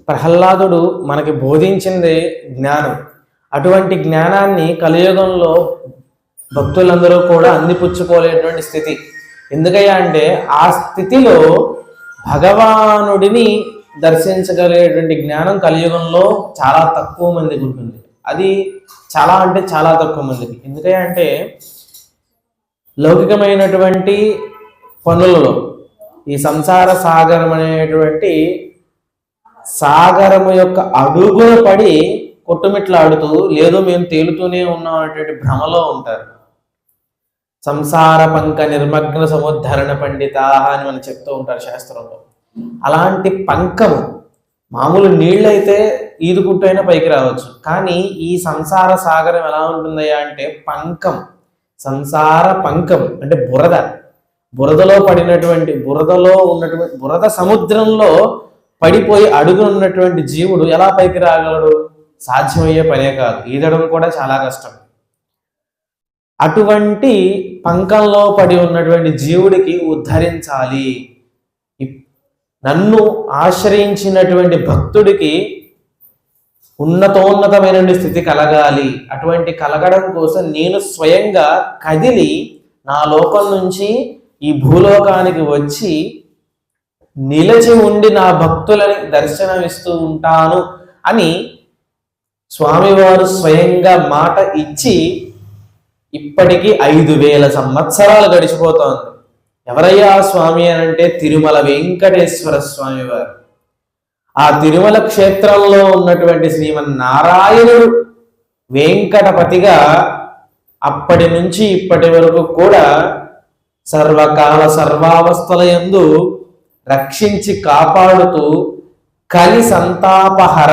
ప్రహ్లాదుడు మనకి బోధించింది జ్ఞానం. అటువంటి జ్ఞానాన్ని కలియుగంలో భక్తులందరూ కూడా అందిపుచ్చుకోలేటువంటి స్థితి. ఎందుకయ్యా అంటే ఆ స్థితిలో భగవానుడిని దర్శించగలిగేటువంటి జ్ఞానం కలియుగంలో చాలా తక్కువ మందికి ఉంటుంది. అది చాలా అంటే చాలా తక్కువ మందికి. ఎందుకయ్యా అంటే లౌకికమైనటువంటి పనులలో ఈ సంసార సాగరం అనేటువంటి సాగరము యొక్క అడుగున పడి కొట్టుమిట్లాడుతూ లేదు మేము తేలుతూనే ఉన్నాం అనేటువంటి భ్రమలో ఉంటారు. సంసార పంక నిర్మగ్న సముద్ధరణ పండిత అని మనం చెప్తూ ఉంటారు శాస్త్రంలో. అలాంటి పంకము, మామూలు నీళ్ళైతే ఈదుకుంటైనా పైకి రావచ్చు, కానీ ఈ సంసార సాగరం ఎలా ఉంటుందయ్యా అంటే పంకం, సంసార పంకం అంటే బురదలో పడినటువంటి, బురదలో ఉన్నటువంటి బురద సముద్రంలో పడిపోయి అడుగునున్నటువంటి జీవుడు ఎలా పైకి రాగలడు? సాధ్యమయ్యే పనే కాదు, ఈదడం కూడా చాలా కష్టం. అటువంటి పంకంలో పడి ఉన్నటువంటి జీవుడికి ఉద్ధరించాలి, నన్ను ఆశ్రయించినటువంటి భక్తుడికి ఉన్నతోన్నతమైన స్థితి కలగాలి. అటువంటి కలగడం కోసం నేను స్వయంగా కదిలి నా లోకం నుంచి ఈ భూలోకానికి వచ్చి నిలిచి ఉండి నా భక్తులని దర్శనమిస్తూ ఉంటాను అని స్వామివారు స్వయంగా మాట ఇచ్చి ఇప్పటికీ 5000 సంవత్సరాలు గడిచిపోతోంది. ఎవరయ్యా స్వామి అని అంటే తిరుమల వెంకటేశ్వర స్వామి వారు. ఆ తిరుమల క్షేత్రంలో ఉన్నటువంటి శ్రీమన్నారాయణుడు వెంకటపతిగా అప్పటి నుంచి ఇప్పటి వరకు కూడా సర్వకాల సర్వావస్థల యందు రక్షించి కాపాడుతూ కలి సంతాపహర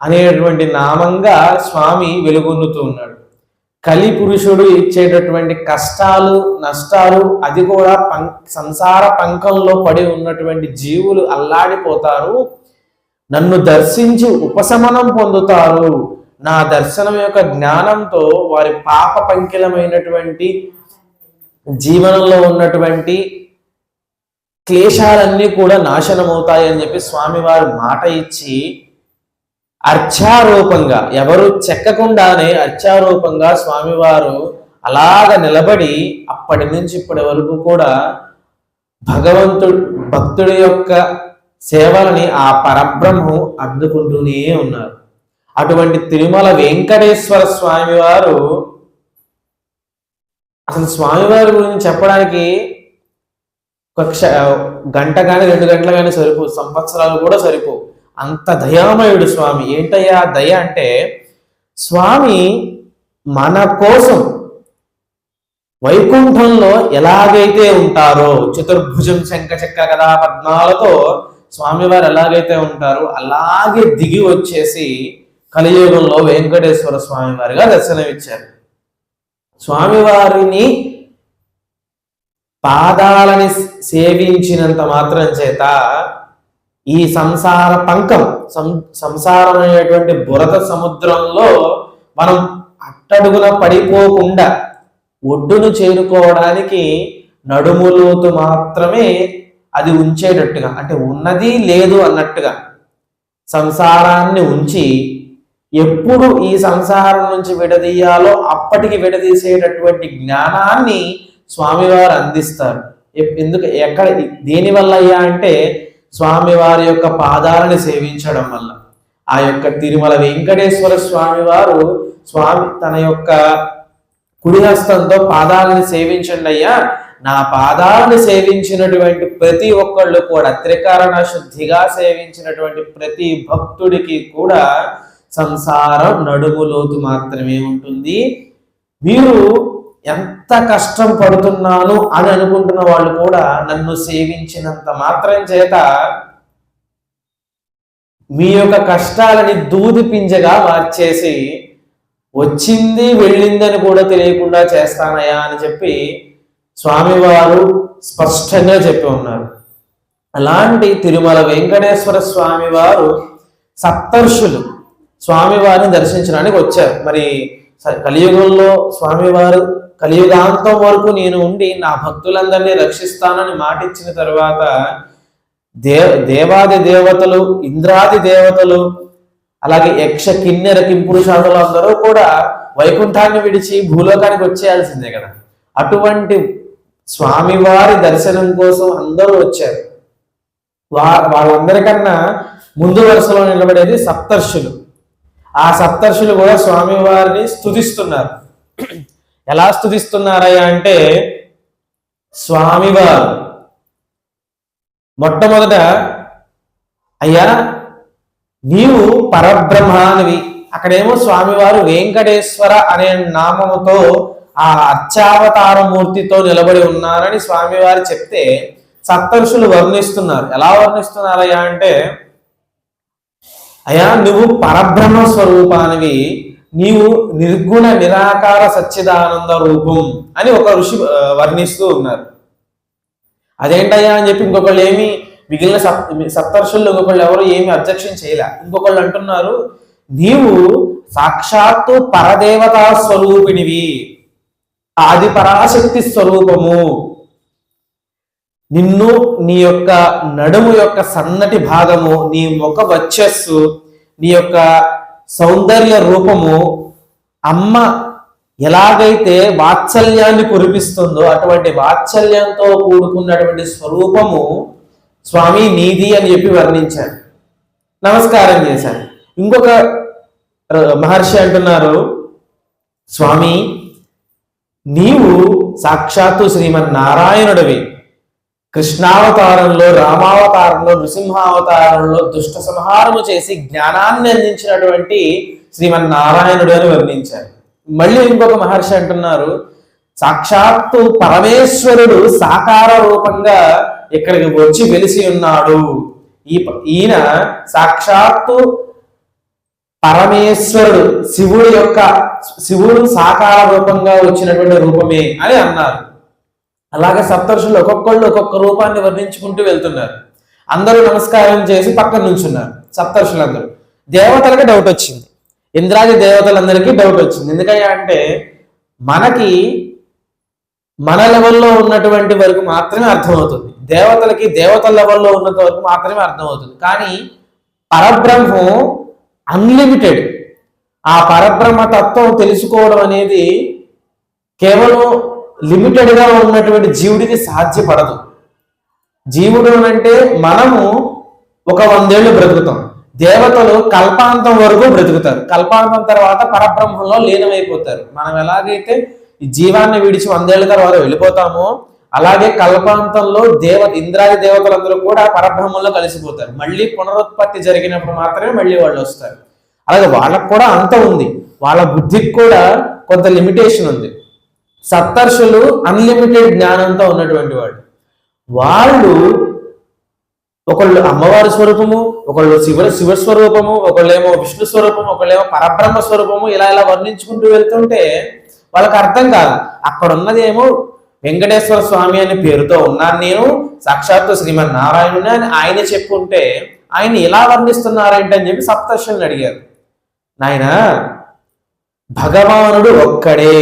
అనేటువంటి నామంగా స్వామి వెలుగొందుతూ ఉన్నాడు. కలి పురుషుడు ఇచ్చేటటువంటి కష్టాలు నష్టాలు, అది కూడా సంసార పంకంలో పడి ఉన్నటువంటి జీవులు అల్లాడిపోతారు, నన్ను దర్శించి ఉపశమనం పొందుతారు. నా దర్శనం యొక్క జ్ఞానంతో వారి పాప పంకిలమైనటువంటి జీవనంలో ఉన్నటువంటి క్లేశాలన్నీ కూడా నాశనమవుతాయని చెప్పి స్వామివారు మాట ఇచ్చి అర్చారూపంగా, ఎవరు చెక్కకుండానే అర్చారూపంగా స్వామివారు అలాగ నిలబడి అప్పటి నుంచి ఇప్పటి వరకు కూడా భక్తుడి యొక్క సేవలని ఆ పరబ్రహ్మం అందుకుంటూనే ఉన్నారు. అటువంటి తిరుమల వెంకటేశ్వర స్వామి వారు, అసలు స్వామివారి గురించి చెప్పడానికి ఒక గంట కానీ 2 గంటలు కానీ సరిపో, సంవత్సరాలు కూడా సరిపో, అంత దయామయుడు స్వామి. ఏంటయ్యా దయ అంటే, స్వామి మన కోసం వైకుంఠంలో ఎలాగైతే ఉంటారో, చతుర్భుజం శంఖ చక్ర గదా పద్మాలతో స్వామివారు ఎలాగైతే ఉంటారో అలాగే దిగి వచ్చేసి కలియుగంలో వెంకటేశ్వర స్వామి వారిగా దర్శనమిచ్చారు. స్వామివారిని పాదాలని సేవించినంత మాత్రం చేత ఈ సంసార పంకం, సంసారమైనటువంటి బురద సముద్రంలో మనం అట్టడుగున పడిపోకుండా ఒడ్డును చేరుకోవడానికి నడుములోతు మాత్రమే అది ఉంచేటట్టుగా, అంటే ఉన్నది లేదు అన్నట్టుగా సంసారాన్ని ఉంచి ఎప్పుడు ఈ సంసారం నుంచి విడదీయాలో అప్పటికి విడదీసేటటువంటి జ్ఞానాన్ని స్వామివారు అందిస్తారు. ఎక్కడ దేనివల్ల అయ్యా అంటే స్వామివారి యొక్క పాదాలను సేవించడం వల్ల. ఆ యొక్క తిరుమల వెంకటేశ్వర స్వామి వారు తన యొక్క కుడి హస్తంతో పాదాలను సేవించండి అయ్యా, నా పాదాలను సేవించినటువంటి ప్రతి ఒక్కళ్ళు కూడా, త్రికరణ శుద్ధిగా సేవించినటువంటి ప్రతి భక్తుడికి కూడా సంసారం నడుములోతు మాత్రమే ఉంటుంది. వీరు ఎంత కష్టం పడుతున్నాను అని అనుకుంటున్న వాళ్ళు కూడా నన్ను సేవించినంత మాత్రం చేత మీ యొక్క కష్టాలని దూది పింజగా మార్చేసి వచ్చింది వెళ్ళిందని కూడా తెలియకుండా చేస్తానయ్యా అని చెప్పి స్వామివారు స్పష్టంగా చెప్పి ఉన్నారు. అలాంటి తిరుమల వెంకటేశ్వర స్వామి వారు సప్తర్షులు స్వామివారిని దర్శించడానికి వచ్చారు. మరి కలియుగంలో స్వామివారు కలియుగాంతం వరకు నేను ఉండి నా భక్తులందరినీ రక్షిస్తానని మాట ఇచ్చిన తర్వాత దేవాది దేవతలు, ఇంద్రాది దేవతలు, అలాగే యక్ష కిన్నెర కింపురుషాదులు అందరూ కూడా వైకుంఠాన్ని విడిచి భూలోకానికి వచ్చేయాల్సిందే కదా. అటువంటి స్వామివారి దర్శనం కోసం అందరూ వచ్చారు. వాళ్ళందరికన్నా ముందు వరుసలో నిలబడేది సప్తర్షులు. ఆ సప్తర్షులు కూడా స్వామివారిని స్తుతిస్తున్నారు. ఎలా స్తుతిస్తున్నారయ్యా అంటే, స్వామివారు మొట్టమొదట, అయ్యా నీవు పరబ్రహ్మానివి. అక్కడేమో స్వామివారు వెంకటేశ్వర అనే నామముతో ఆ అర్చావతార మూర్తితో నిలబడి ఉన్నారని స్వామివారు చెప్తే సప్తర్షులు వర్ణిస్తున్నారు. ఎలా వర్ణిస్తున్నారయ్యా అంటే, అయ్యా నువ్వు పరబ్రహ్మ స్వరూపానివి, నీవు నిర్గుణ నిరాకార సచ్చిదానంద రూపం అని ఒక ఋషి వర్ణిస్తూ ఉన్నారు. అదేంటయ్యా అని చెప్పి ఇంకొకళ్ళు ఏమి, మిగిలిన సప్తర్షుల్లో ఇంకొకళ్ళు ఎవరు ఏమి అబ్జెక్షన్ చేయలే. ఇంకొకళ్ళు అంటున్నారు, నీవు సాక్షాత్తు పరదేవతా స్వరూపిణివి, ఆది పరాశక్తి స్వరూపము. నిన్ను, నీ యొక్క నడుము యొక్క సన్నటి భాగము, నీ ముఖ వచ్చస్సు, నీ యొక్క సౌందర్య రూపము అమ్మ ఎలాగైతే వాత్సల్యాన్ని కురిపిస్తుందో అటువంటి వాత్సల్యంతో కూడుకున్నటువంటి స్వరూపము స్వామి నీది అని చెప్పి వర్ణించారు. నమస్కారం చేశారు. ఇంకొక మహర్షి అంటున్నారు, స్వామి నీవు సాక్షాత్తు శ్రీమన్నారాయణుడివి. కృష్ణావతారంలో, రామావతారంలో, నృసింహావతారంలో దుష్ట సంహారము చేసి జ్ఞానాన్ని అందించినటువంటి శ్రీమన్నారాయణుడు అని వర్ణించారు. మళ్ళీ ఇంకొక మహర్షి అంటున్నారు, సాక్షాత్తు పరమేశ్వరుడు సాకార రూపంగా ఇక్కడికి వచ్చి వెలిసి ఉన్నాడు. ఈయన సాక్షాత్తు పరమేశ్వరుడు, శివుడు సాకార రూపంగా వచ్చినటువంటి రూపమే అని అన్నారు. అలాగే సప్తర్షులు ఒక్కొక్కళ్ళు ఒక్కొక్క రూపాన్ని వర్ణించుకుంటూ వెళ్తున్నారు. అందరూ నమస్కారం చేసి పక్కన నుంచున్నారు సప్తర్షులందరూ. దేవతలకి డౌట్ వచ్చింది, ఇంద్రాది దేవతలందరికీ డౌట్ వచ్చింది. ఎందుకయ్యా అంటే, మనకి మన లెవెల్లో ఉన్నటువంటి వరకు మాత్రమే అర్థమవుతుంది, దేవతలకి దేవతల లెవెల్లో ఉన్నంత వరకు మాత్రమే అర్థమవుతుంది. కానీ పరబ్రహ్మం అన్లిమిటెడ్. ఆ పరబ్రహ్మ తత్వం తెలుసుకోవడం అనేది కేవలం లిమిటెడ్ గా ఉన్నటువంటి జీవుడికి సాధ్యపడదు. జీవుడు అంటే మనము ఒక 100 ఏళ్ళు బ్రతుకుతాం, దేవతలు కల్పాంతం వరకు బ్రతుకుతారు. కల్పాంతం తర్వాత పరబ్రహ్మంలో లీనమైపోతారు. మనం ఎలాగైతే ఈ జీవాన్ని విడిచి 100 ఏళ్ళ తర్వాత వెళ్ళిపోతామో, అలాగే కల్పాంతంలో ఇంద్రాది దేవతలందరూ కూడా పరబ్రహ్మంలో కలిసిపోతారు. మళ్ళీ పునరుత్పత్తి జరిగినప్పుడు మాత్రమే మళ్ళీ వాళ్ళు వస్తారు. అలాగే వాళ్ళకు కూడా అంత ఉంది, వాళ్ళ బుద్ధికి కూడా కొంత లిమిటేషన్ ఉంది. సప్తర్షులు అన్లిమిటెడ్ జ్ఞానంతో ఉన్నటువంటి వాళ్ళు ఒకళ్ళు అమ్మవారి స్వరూపము, ఒకళ్ళు శివస్వరూపము, ఒకళ్ళేమో విష్ణు స్వరూపము, ఒకళ్ళేమో పరబ్రహ్మ స్వరూపము, ఇలా వర్ణించుకుంటూ వెళ్తుంటే వాళ్ళకి అర్థం కాదు. అక్కడ ఉన్నది ఏమో వెంకటేశ్వర స్వామి అనే పేరుతో ఉన్నాను నేను, సాక్షాత్తు శ్రీమన్నారాయణుని అని ఆయన చెప్పుంటే ఆయన ఇలా వర్ణిస్తున్నారేంటని చెప్పి సప్తర్షుల్ని అడిగారు. నాయన భగవానుడు ఒక్కడే,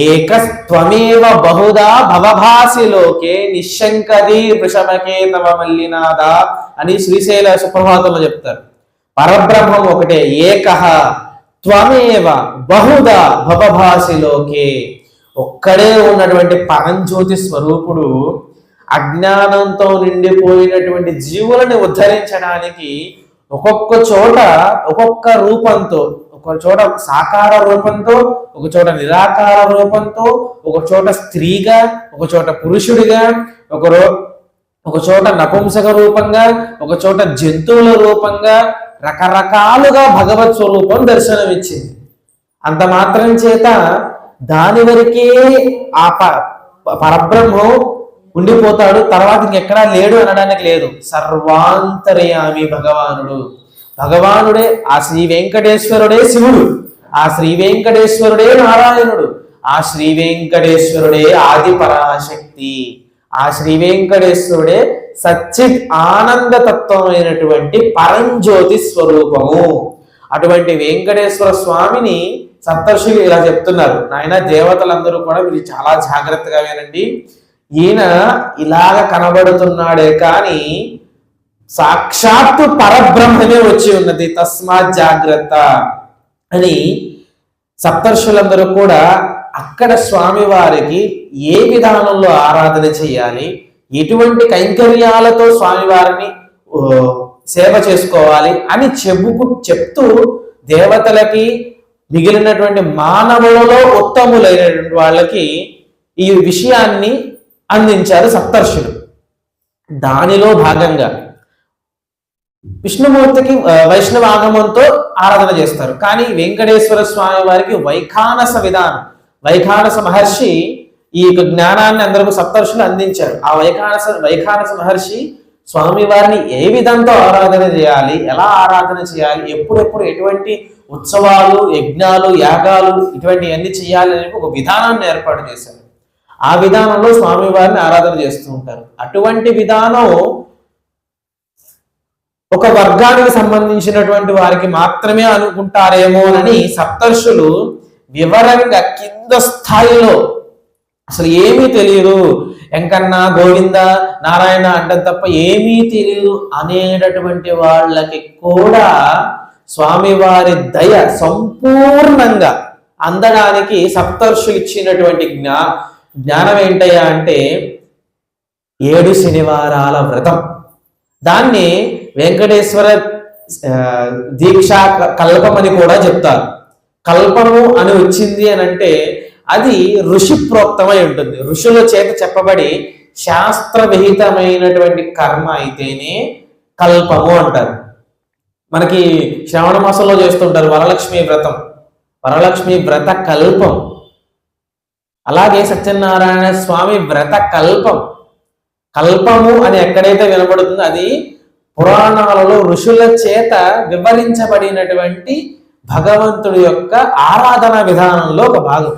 ఏకస్త్వమేవ బహుదా భవభాసి లోకే నిశంకది వృషభకే తవ మల్లినాథ అని శ్రీశైల సుప్రభాతంలో చెప్తారు. పరబ్రహ్మం ఒకటే, ఏకః త్వమేవ బహుదా భవభాసి లోకే. ఒక్కడే ఉన్నటువంటి పరంజ్యోతి స్వరూపుడు అజ్ఞానంతో నిండిపోయినటువంటి జీవులను ఉద్ధరించడానికి ఒక్కొక్క చోట ఒక్కొక్క రూపంతో, ఒక చోట సాకార రూపంతో, ఒక చోట నిరాకార రూపంతో, ఒక చోట స్త్రీగా, ఒక చోట పురుషుడిగా, ఒక చోట నపుంసక రూపంగా, ఒక చోట జంతువుల రూపంగా, రకరకాలుగా భగవత్ స్వరూపం దర్శనమిచ్చింది. అంత మాత్రం చేత దాని వరకే ఆ పరబ్రహ్మం ఉండిపోతాడు, తర్వాత ఇంకెక్కడా లేడు అనడానికి లేదు. సర్వాంతర్యామి భగవానుడే. ఆ శ్రీ వెంకటేశ్వరుడే శివుడు, ఆ శ్రీ వెంకటేశ్వరుడే నారాయణుడు, ఆ శ్రీ వెంకటేశ్వరుడే ఆది పరాశక్తి, ఆ శ్రీ వెంకటేశ్వరుడే సచ్చిత్ ఆనంద తత్వమైనటువంటి పరంజ్యోతి స్వరూపము. అటువంటి వెంకటేశ్వర స్వామిని సప్తర్షులు ఇలా చెప్తున్నారు, నాయన దేవతలందరూ కూడా మీరు చాలా జాగ్రత్తగా వినండి, ఈయన ఇలాగ కనబడుతున్నాడే కానీ సాక్షాత్తు పరబ్రహ్మమే వచ్చి ఉన్నది, తస్మాత్ జాగ్రత్త అని సప్తర్షులందరూ కూడా అక్కడ స్వామివారికి ఏ విధానంలో ఆరాధన చేయాలి, ఎటువంటి కైంకర్యాలతో స్వామివారిని సేవ చేసుకోవాలి అని చెప్తూ దేవతలకి మిగిలినటువంటి మానవులలో ఉత్తములైనటువంటి వాళ్ళకి ఈ విషయాన్ని అందించారు సప్తర్షులు. దానిలో భాగంగా విష్ణుమూర్తికి వైష్ణవ ఆగమంతో ఆరాధన చేస్తారు, కానీ వెంకటేశ్వర స్వామి వారికి వైఖానస విధానం, వైఖానస మహర్షి ఈ యొక్క జ్ఞానాన్ని అందరికీ సప్తర్షులు అందించారు. ఆ వైఖానస మహర్షి స్వామివారిని ఏ విధంతో ఆరాధన చేయాలి, ఎలా ఆరాధన చేయాలి, ఎప్పుడెప్పుడు ఎటువంటి ఉత్సవాలు, యజ్ఞాలు, యాగాలు ఇటువంటివన్నీ చేయాలి అని ఒక విధానాన్ని ఏర్పాటు చేశారు. ఆ విధానంలో స్వామివారిని ఆరాధన చేస్తూ ఉంటారు. అటువంటి విధానం ఒక వర్గానికి సంబంధించినటువంటి వారికి మాత్రమే అనుకుంటారేమోనని సప్తర్షులు వివరంగా కింద స్థాయిలో అసలు ఏమీ తెలియదు, ఎంకన్నా గోవింద నారాయణ అంటే తప్ప ఏమీ తెలియదు అనేటటువంటి వాళ్ళకి కూడా స్వామివారి దయ సంపూర్ణంగా అందడానికి సప్తర్షులు ఇచ్చినటువంటి జ్ఞానం ఏంటయ్యా అంటే 7 శనివారాల వ్రతం. దాన్ని వెంకటేశ్వర దీక్షా కల్పం అని కూడా చెప్తారు. కల్పము అని వచ్చింది అని అంటే అది ఋషి ప్రోక్తమై ఉంటుంది, ఋషుల చేత చెప్పబడి శాస్త్ర విహితమైనటువంటి కర్మ అయితేనే కల్పము అంటారు. మనకి శ్రావణ మాసంలో చేస్తుంటారు వరలక్ష్మి వ్రతం, వరలక్ష్మి వ్రత కల్పం. అలాగే సత్యనారాయణ స్వామి వ్రత కల్పం. కల్పము అని ఎక్కడైతే వినబడుతుందో అది పురాణాలలో ఋషుల చేత వివరించబడినటువంటి భగవంతుడి యొక్క ఆరాధన విధానంలో ఒక భాగం.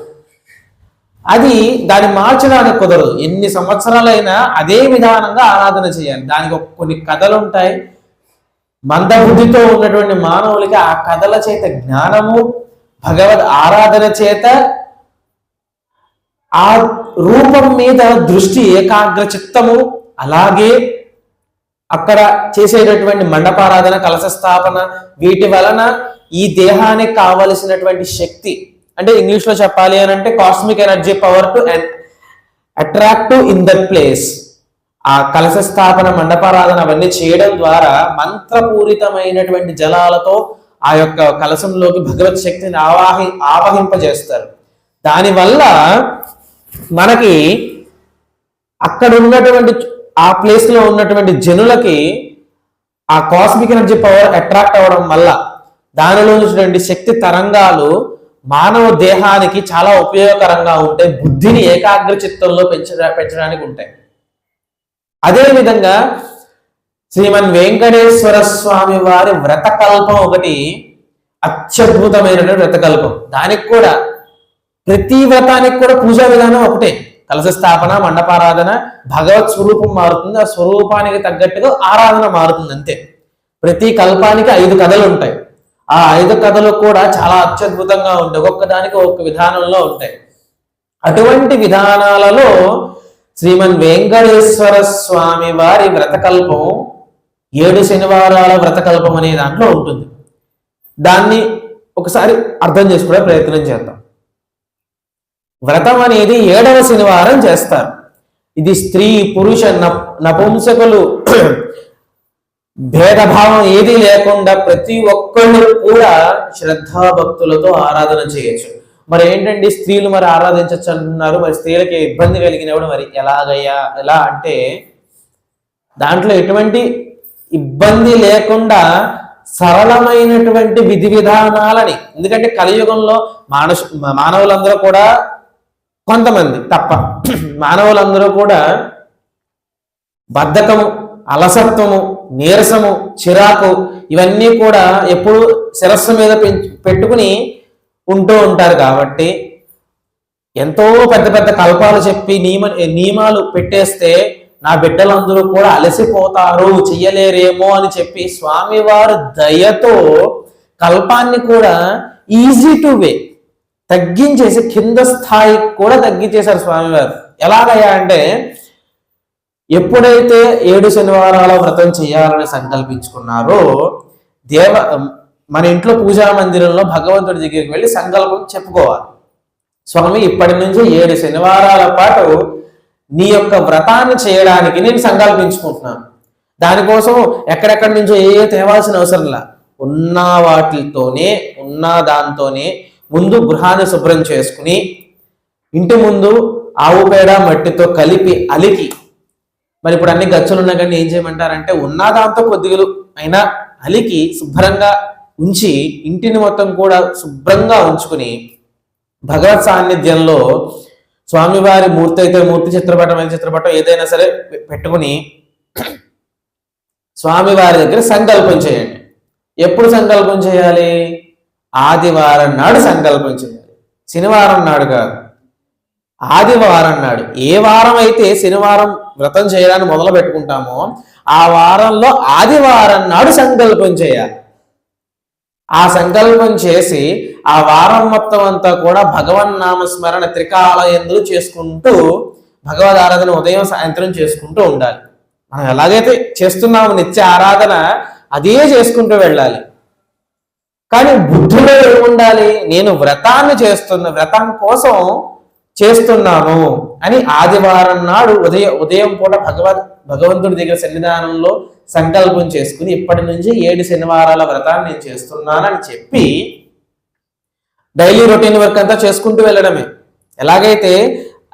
అది దాన్ని మార్చడానికి కుదరదు, ఎన్ని సంవత్సరాలైనా అదే విధానంగా ఆరాధన చేయాలి. దానికి కొన్ని కథలు ఉంటాయి. మందబుద్ధితో ఉన్నటువంటి మానవులకి ఆ కథల చేత జ్ఞానము, భగవద్ ఆరాధన చేత ఆ రూపం మీద దృష్టి, ఏకాగ్ర చిత్తము, అలాగే అక్కడ చేసేటటువంటి మండపారాధన, కలశ స్థాపన, వీటి వలన ఈ దేహానికి కావలసినటువంటి శక్తి, అంటే ఇంగ్లీష్లో చెప్పాలి అని అంటే cosmic energy power to attract in that place. ఆ కలశ స్థాపన, మండపారాధన అవన్నీ చేయడం ద్వారా మంత్రపూరితమైనటువంటి జలాలతో ఆ యొక్క కలశంలోకి భగవత్ శక్తిని ఆవహింపజేస్తారు. దానివల్ల మనకి అక్కడ ఉన్నటువంటి ఆ ప్లేస్ లో ఉన్నటువంటి జనులకి ఆ కాస్మిక్ ఎనర్జీ పవర్ అట్రాక్ట్ అవ్వడం వల్ల దానిలో ఉన్నటువంటి శక్తి తరంగాలు మానవ దేహానికి చాలా ఉపయోగకరంగా ఉంటాయి, బుద్ధిని ఏకాగ్ర చిత్తంలో పెంచడానికి ఉంటాయి. అదేవిధంగా శ్రీమన్ వెంకటేశ్వర స్వామి వారి వ్రతకల్పం ఒకటి అత్యద్భుతమైనటువంటి వ్రతకల్పం. దానికి కూడా ప్రతి వ్రతానికి కూడా పూజా విధానం ఒకటే, కలశ స్థాపన, మండపారాధన, భగవత్ స్వరూపం మారుతుంది, ఆ స్వరూపానికి తగ్గట్టుగా ఆరాధన మారుతుంది అంతే. ప్రతి కల్పానికి 5 కథలు ఉంటాయి. ఆ 5 కథలు కూడా చాలా అత్యద్భుతంగా ఉంటాయి, ఒక్కొక్క దానికి ఒక్కొక్క విధానంలో ఉంటాయి. అటువంటి విధానాలలో శ్రీమన్ వెంకటేశ్వర స్వామి వారి వ్రతకల్పం 7 శనివారాల వ్రతకల్పం అనే దాంట్లో ఉంటుంది. దాన్ని ఒకసారి అర్థం చేసుకునే ప్రయత్నం చేద్దాం. వ్రతం అనేది 7వ శనివారం చేస్తారు. ఇది స్త్రీ పురుష నపుంసకులు భేదభావం ఏది లేకుండా ప్రతి ఒక్కళ్ళు కూడా శ్రద్ధాభక్తులతో ఆరాధన చేయొచ్చు. మరి ఏంటండి స్త్రీలు మరి ఆరాధించచ్చు అంటున్నారు, మరి స్త్రీలకి ఇబ్బంది కలిగినప్పుడు మరి ఎలా అంటే దాంట్లో ఎటువంటి ఇబ్బంది లేకుండా సరళమైనటువంటి విధి విధానాలని, ఎందుకంటే కలియుగంలో మానవులందరూ కూడా, కొంతమంది తప్ప మానవులందరూ కూడా బద్ధకము, అలసత్వము, నీరసము, చిరాకు ఇవన్నీ కూడా ఎప్పుడు శిరస్సు మీద పెట్టుకుని ఉంటూ ఉంటారు. కాబట్టి ఎంతో పెద్ద పెద్ద కల్పాలు చెప్పి నియమాలు పెట్టేస్తే నా బిడ్డలందరూ కూడా అలసిపోతారు, చెయ్యలేరేమో అని చెప్పి స్వామివారు దయతో కల్పాన్ని కూడా ఈజీ టు వే, తగ్గించేసి కింద స్థాయి కూడా తగ్గించేశారు స్వామివారు. ఎలాగయ్యా అంటే, ఎప్పుడైతే 7 శనివారాల వ్రతం చేయాలని సంకల్పించుకున్నారో మన ఇంట్లో పూజా మందిరంలో భగవంతుడి దగ్గరికి వెళ్ళి సంకల్పం చెప్పుకోవాలి. స్వామి, ఇప్పటి నుంచి 7 శనివారాల పాటు నీ యొక్క వ్రతాన్ని చేయడానికి నేను సంకల్పించుకుంటున్నాను. దానికోసం ఎక్కడెక్కడి నుంచో తేవాల్సిన అవసరంలా, ఉన్న వాటితోనే ఉన్న దాంతోనే ముందు గృహాన్ని శుభ్రం చేసుకుని ఇంటి ముందు ఆవు పేడ మట్టితో కలిపి అలికి, మరి ఇప్పుడు అన్ని గచ్చులు ఉన్నా కానీ ఏం చేయమంటారంటే ఉన్న దాంతో కొద్దిగా అయినా అలికి శుభ్రంగా ఉంచి ఇంటిని మొత్తం కూడా శుభ్రంగా ఉంచుకుని భగవత్ సాన్నిధ్యంలో స్వామివారి మూర్తి అయితే మూర్తి, చిత్రపటం అయితే చిత్రపటం, ఏదైనా సరే పెట్టుకుని స్వామివారి దగ్గర సంకల్పం చేయండి. ఎప్పుడు సంకల్పం చేయాలి? ఆదివారం నాడు సంకల్పం చేయాలి, శనివారం నాడు కాదు, ఆదివారం నాడు. ఏ వారం అయితే శనివారం వ్రతం చేయడానికి మొదలు పెట్టుకుంటామో ఆ వారంలో ఆదివారం నాడు సంకల్పం చేయాలి. ఆ సంకల్పం చేసి ఆ వారం మొత్తం అంతా కూడా భగవన్నామస్మరణ త్రికాలయందులు చేసుకుంటూ భగవద్ ఆరాధన ఉదయం సాయంత్రం చేసుకుంటూ ఉండాలి. మనం ఎలాగైతే చేస్తున్నాము నిత్య ఆరాధన అదే చేసుకుంటూ వెళ్ళాలి. కానీ బుద్ధిలో ఏముండాలి? నేను వ్రతాన్ని వ్రతం కోసం చేస్తున్నాను అని ఆదివారం నాడు ఉదయం పూట భగవంతుడి దగ్గర సన్నిధానంలో సంకల్పం చేసుకుని ఇప్పటి నుంచి 7 శనివారాల వ్రతాన్ని నేను చేస్తున్నానని చెప్పి డైలీ రొటీన్ వర్క్ అంతా చేసుకుంటూ వెళ్ళడమే. ఎలాగైతే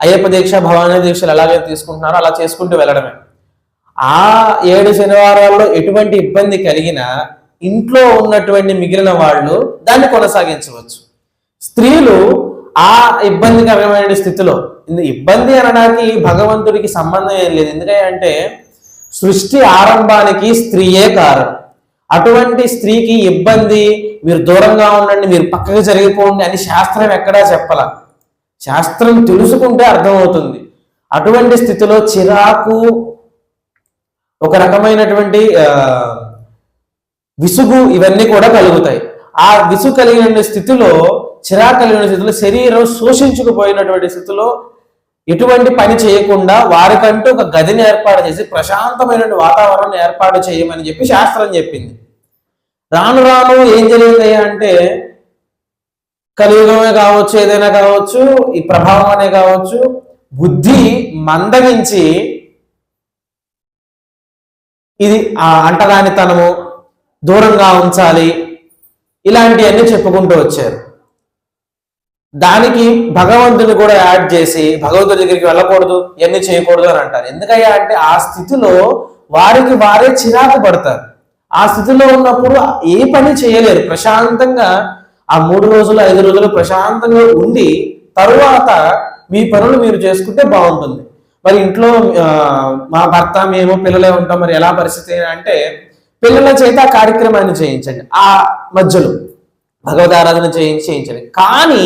అయ్యప్ప దీక్ష, భవానీ దీక్షలు ఎలాగైతే తీసుకుంటున్నారో అలా చేసుకుంటూ వెళ్ళడమే. ఆ 7 శనివారాల్లో ఎటువంటి ఇబ్బంది కలిగినా ఇంట్లో ఉన్నటువంటి మిగిలిన వాళ్ళు దాన్ని కొనసాగించవచ్చు. స్త్రీలు ఆ ఇబ్బందికరమైన స్థితిలో, ఇబ్బంది అనడానికి భగవంతుడికి సంబంధం ఏం లేదు. ఎందుకంటే సృష్టి ఆరంభానికి స్త్రీయే కారణం. అటువంటి స్త్రీకి ఇబ్బంది, మీరు దూరంగా ఉండండి, మీరు పక్కకు జరిగిపోండి అని శాస్త్రం ఎక్కడా చెప్పాల. శాస్త్రం తెలుసుకుంటే అర్థమవుతుంది. అటువంటి స్థితిలో చిరాకు, ఒక రకమైనటువంటి విసుగు ఇవన్నీ కూడా కలుగుతాయి. ఆ విసుగు కలిగిన స్థితిలో, చిరాకు కలిగిన స్థితిలో, శరీరం శోషించుకుపోయినటువంటి స్థితిలో ఎటువంటి పని చేయకుండా వారికంటూ ఒక గదిని ఏర్పాటు చేసి ప్రశాంతమైన వాతావరణం ఏర్పాటు చేయమని చెప్పి శాస్త్రం చెప్పింది. రాను రాను ఏం జరిగింది అంటే, కలియుగమే కావచ్చు, ఏదైనా కావచ్చు, ఈ ప్రభావం అనే కావచ్చు, బుద్ధి మందగించి ఇది అంటరానితనము, దూరంగా ఉంచాలి, ఇలాంటివన్నీ చెప్పుకుంటూ వచ్చారు. దానికి భగవంతుని కూడా యాడ్ చేసి భగవంతుడి దగ్గరికి వెళ్ళకూడదు, ఇవన్నీ చేయకూడదు అని అంటారు. ఎందుకయ్యా అంటే ఆ స్థితిలో వారికి వారే చిరాకు పడతారు. ఆ స్థితిలో ఉన్నప్పుడు ఏ పని చేయలేరు. ప్రశాంతంగా ఆ 3 రోజులు 5 రోజులు ప్రశాంతంగా ఉండి తరువాత మీ పనులు మీరు చేసుకుంటే బాగుంటుంది. మరి ఇంట్లో మా భర్త, మేము, పిల్లలే ఉంటాం, మరి ఎలా పరిస్థితి అంటే పిల్లల చేత ఆ కార్యక్రమాన్ని చేయించండి. ఆ మధ్యలో భగవద్ ఆరాధన చేయించండి. కానీ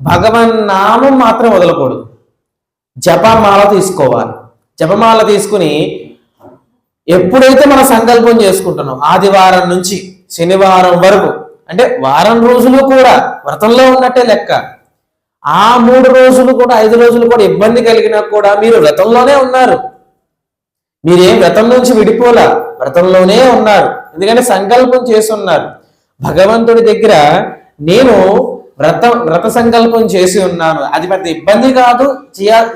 భగవన్నామం మాత్రం వదలకూడదు. జపమాల తీసుకోవాలి. జపమాల తీసుకుని ఎప్పుడైతే మనం సంకల్పం చేసుకుంటున్నాం ఆదివారం నుంచి శనివారం వరకు, అంటే వారం రోజులు కూడా వ్రతంలో ఉన్నట్టే లెక్క. ఆ 3 రోజులు కూడా 5 రోజులు కూడా ఇబ్బంది కలిగినా కూడా మీరు వ్రతంలోనే ఉన్నారు. మీరేం వ్రతం నుంచి విడిపోలా, వ్రతంలోనే ఉన్నారు. ఎందుకంటే సంకల్పం చేసి ఉన్నారు. భగవంతుడి దగ్గర నేను వ్రత సంకల్పం చేసి ఉన్నాను, అది పెద్ద ఇబ్బంది కాదు,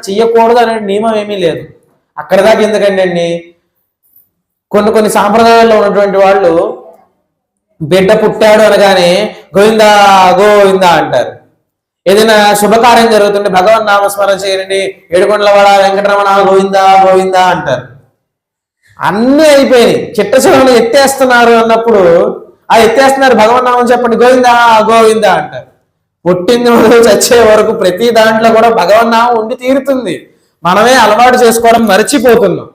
చెయ్యకూడదు అనే నియమం ఏమీ లేదు. అక్కడ దాకా ఎందుకండి అండి, కొన్ని సాంప్రదాయాల్లో ఉన్నటువంటి వాళ్ళు బిడ్డ పుట్టాడు అనగానే గోవిందా గోవిందా అంటారు. ఏదైనా శుభకార్యం జరుగుతుంటే భగవన్ నామస్మరణ చేయండి, ఏడుకొండలవాడ వెంకటరమణ గోవిందా గోవిందా అంటారు. అన్నీ అయిపోయినాయి, చిట్ట చివరను ఎత్తేస్తున్నారు అన్నప్పుడు ఆ ఎత్తేస్తున్నారు, భగవన్ నామం చెప్పండి, గోవిందా గోవిందా అంటారు. పుట్టింది మొదలు చచ్చే వరకు ప్రతి దాంట్లో కూడా భగవన్ నామం ఉండి తీరుతుంది. మనమే అలవాటు చేసుకోవడం మర్చిపోతున్నాం.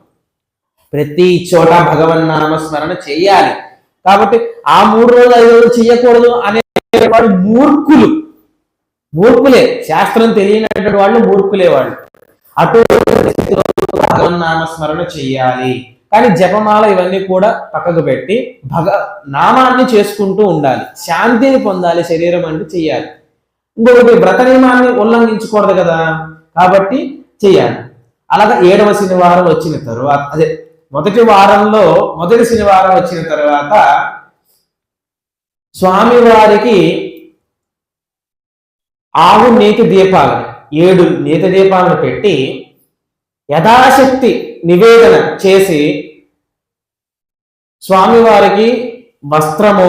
ప్రతి చోట భగవన్ నామస్మరణ చెయ్యాలి. కాబట్టి ఆ 3 రోజులు 5 రోజులు చెయ్యకూడదు అనేవాడు మూర్ఖులే. శాస్త్రం తెలియనటువంటి వాళ్ళు మూర్ఖులే వాళ్ళు. అటువంటి భగవన్ నామస్మరణ చెయ్యాలి. కానీ జపమాల ఇవన్నీ కూడా పక్కకు పెట్టి నామాన్ని చేసుకుంటూ ఉండాలి. శాంతిని పొందాలి శరీరం అంటే చెయ్యాలి. ఇంకొకటి వ్రత నియమాన్ని ఉల్లంఘించకూడదు కదా, కాబట్టి చేయాలి. అలాగా 7వ శనివారం వచ్చిన తరువాత, అదే మొదటి వారంలో మొదటి శనివారం వచ్చిన తర్వాత స్వామివారికి ఆవు నేతి దీపాలను 7 నేతి దీపాలను పెట్టి యథాశక్తి నివేదన చేసి స్వామివారికి వస్త్రము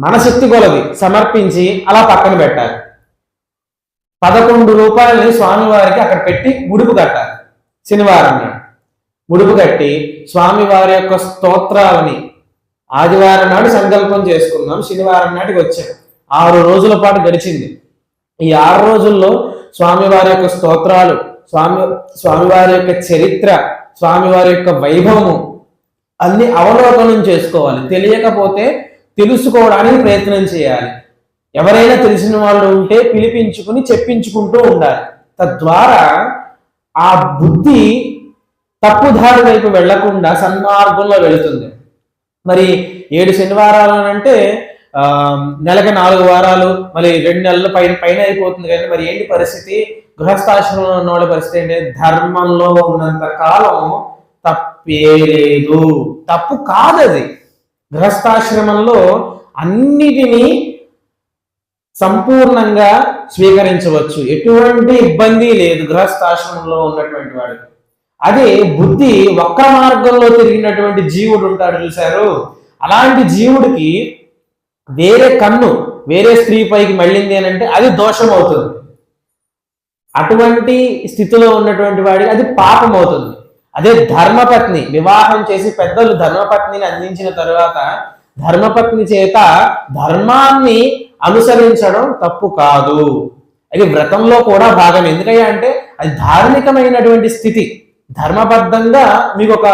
మన శక్తి కొలది సమర్పించి అలా పక్కన పెట్టాలి. 11 రూపాయలని స్వామివారికి అక్కడ పెట్టి ముడుపు కట్టాలి. శనివారం నాడు ముడుపు కట్టి స్వామివారి యొక్క స్తోత్రాలని ఆదివారం నాడు సంకల్పం చేసుకున్నాం, శనివారం నాటికి వచ్చాం. 6 రోజుల పాటు గడిచింది. ఈ 6 రోజుల్లో స్వామివారి యొక్క స్తోత్రాలు, స్వామివారి యొక్క చరిత్ర, స్వామివారి యొక్క వైభవము అన్ని అవలోకనం చేసుకోవాలి. తెలియకపోతే తెలుసుకోవడానికి ప్రయత్నం చేయాలి. ఎవరైనా తెలిసిన వాళ్ళు ఉంటే పిలిపించుకుని చెప్పించుకుంటూ ఉండాలి. తద్వారా ఆ బుద్ధి తప్పుదారి వైపు వెళ్లకుండా సన్మార్గంలో వెళుతుంది. మరి 7 శనివారాలు అంటే నెలకి 4 వారాలు, మరి 2 నెలల పైన అయిపోతుంది. కానీ మరి ఏంటి పరిస్థితి? గృహస్థాశ్రమంలో ఉన్న వాళ్ళ పరిస్థితి ఏంటి? ధర్మంలో ఉన్నంత కాలం తప్పే లేదు, తప్పు కాదది. గృహస్థాశ్రమంలో అన్నిటినీ సంపూర్ణంగా స్వీకరించవచ్చు, ఎటువంటి ఇబ్బంది లేదు గృహస్థాశ్రమంలో ఉన్నటువంటి వాడికి. అదే బుద్ధి వక్ర మార్గంలో తిరిగినటువంటి జీవుడు ఉంటాడు చూశారు, అలాంటి జీవుడికి వేరే కన్ను వేరే స్త్రీ పైకి మళ్ళింది అని అంటే అది దోషం అవుతుంది. అటువంటి స్థితిలో ఉన్నటువంటి వాడికి అది పాపం అవుతుంది. అదే ధర్మపత్ని వివాహం చేసి పెద్దలు ధర్మపత్నిని అందించిన తరువాత ధర్మపత్ని చేత ధర్మాన్ని అనుసరించడం తప్పు కాదు. అది వ్రతంలో కూడా భాగం. ఎందుకంటే అది ధార్మికమైనటువంటి స్థితి. ధర్మబద్ధంగా మీకు ఒక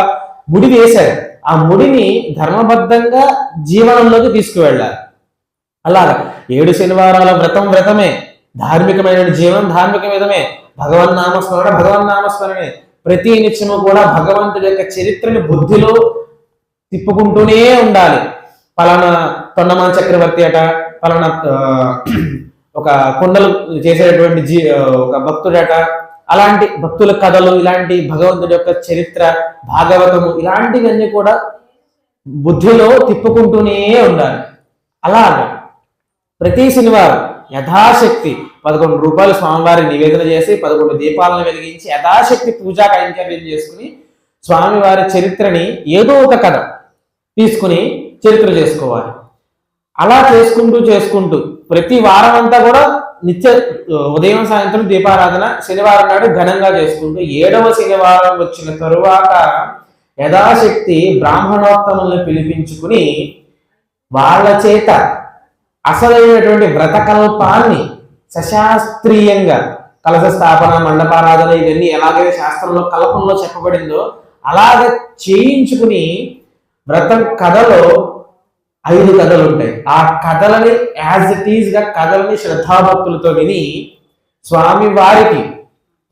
ముడి వేశారు, ఆ ముడిని ధర్మబద్ధంగా జీవనంలోకి తీసుకువెళ్ళాలి. అలాగా 7 శనివారాల వ్రతమే, ధార్మికమైన జీవనం ధార్మిక విధమే, భగవన్నామస్మరణే. ప్రతి నిత్యము కూడా భగవంతుడి యొక్క చరిత్రని బుద్ధిలో తిప్పుకుంటూనే ఉండాలి. పలానా తొండమాన్ చక్రవర్తి అట, పలానా ఒక కొండలు చేసేటటువంటి ఒక భక్తుడట, అలాంటి భక్తుల కథలు, ఇలాంటి భగవంతుడి యొక్క చరిత్ర, భాగవతము, ఇలాంటివన్నీ కూడా బుద్ధిలో తిప్పుకుంటూనే ఉండాలి. అలాగే ప్రతి శనివారం యథాశక్తి 11 రూపాయలు స్వామివారి నివేదన చేసి 11 దీపాలను వెలిగించి యథాశక్తి పూజా కైంకర్యం చేసుకుని స్వామివారి చరిత్రని ఏదో ఒక కథ తీసుకుని చరిత్ర చేసుకోవాలి. అలా చేసుకుంటూ ప్రతి వారం అంతా కూడా నిత్య ఉదయం సాయంత్రం దీపారాధన శనివారం నాడు ఘనంగా చేసుకుంటూ 7వ శనివారం వచ్చిన తరువాత యథాశక్తి బ్రాహ్మణోత్తములను పిలిపించుకుని వాళ్ళ చేత అసలైనటువంటి వ్రతకల్పాన్ని సశాస్త్రీయంగా కలశ స్థాపన, మండపారాధన, ఇవన్నీ ఎలాగైతే శాస్త్రంలో కల్పంలో చెప్పబడిందో అలాగే చేయించుకుని వ్రతం కథలో 5 కథలు ఉంటాయి. ఆ కథలని యాజ్ ఇట్ ఈజ్ గా కథలని శ్రద్ధాభక్తులతో విని స్వామి వారికి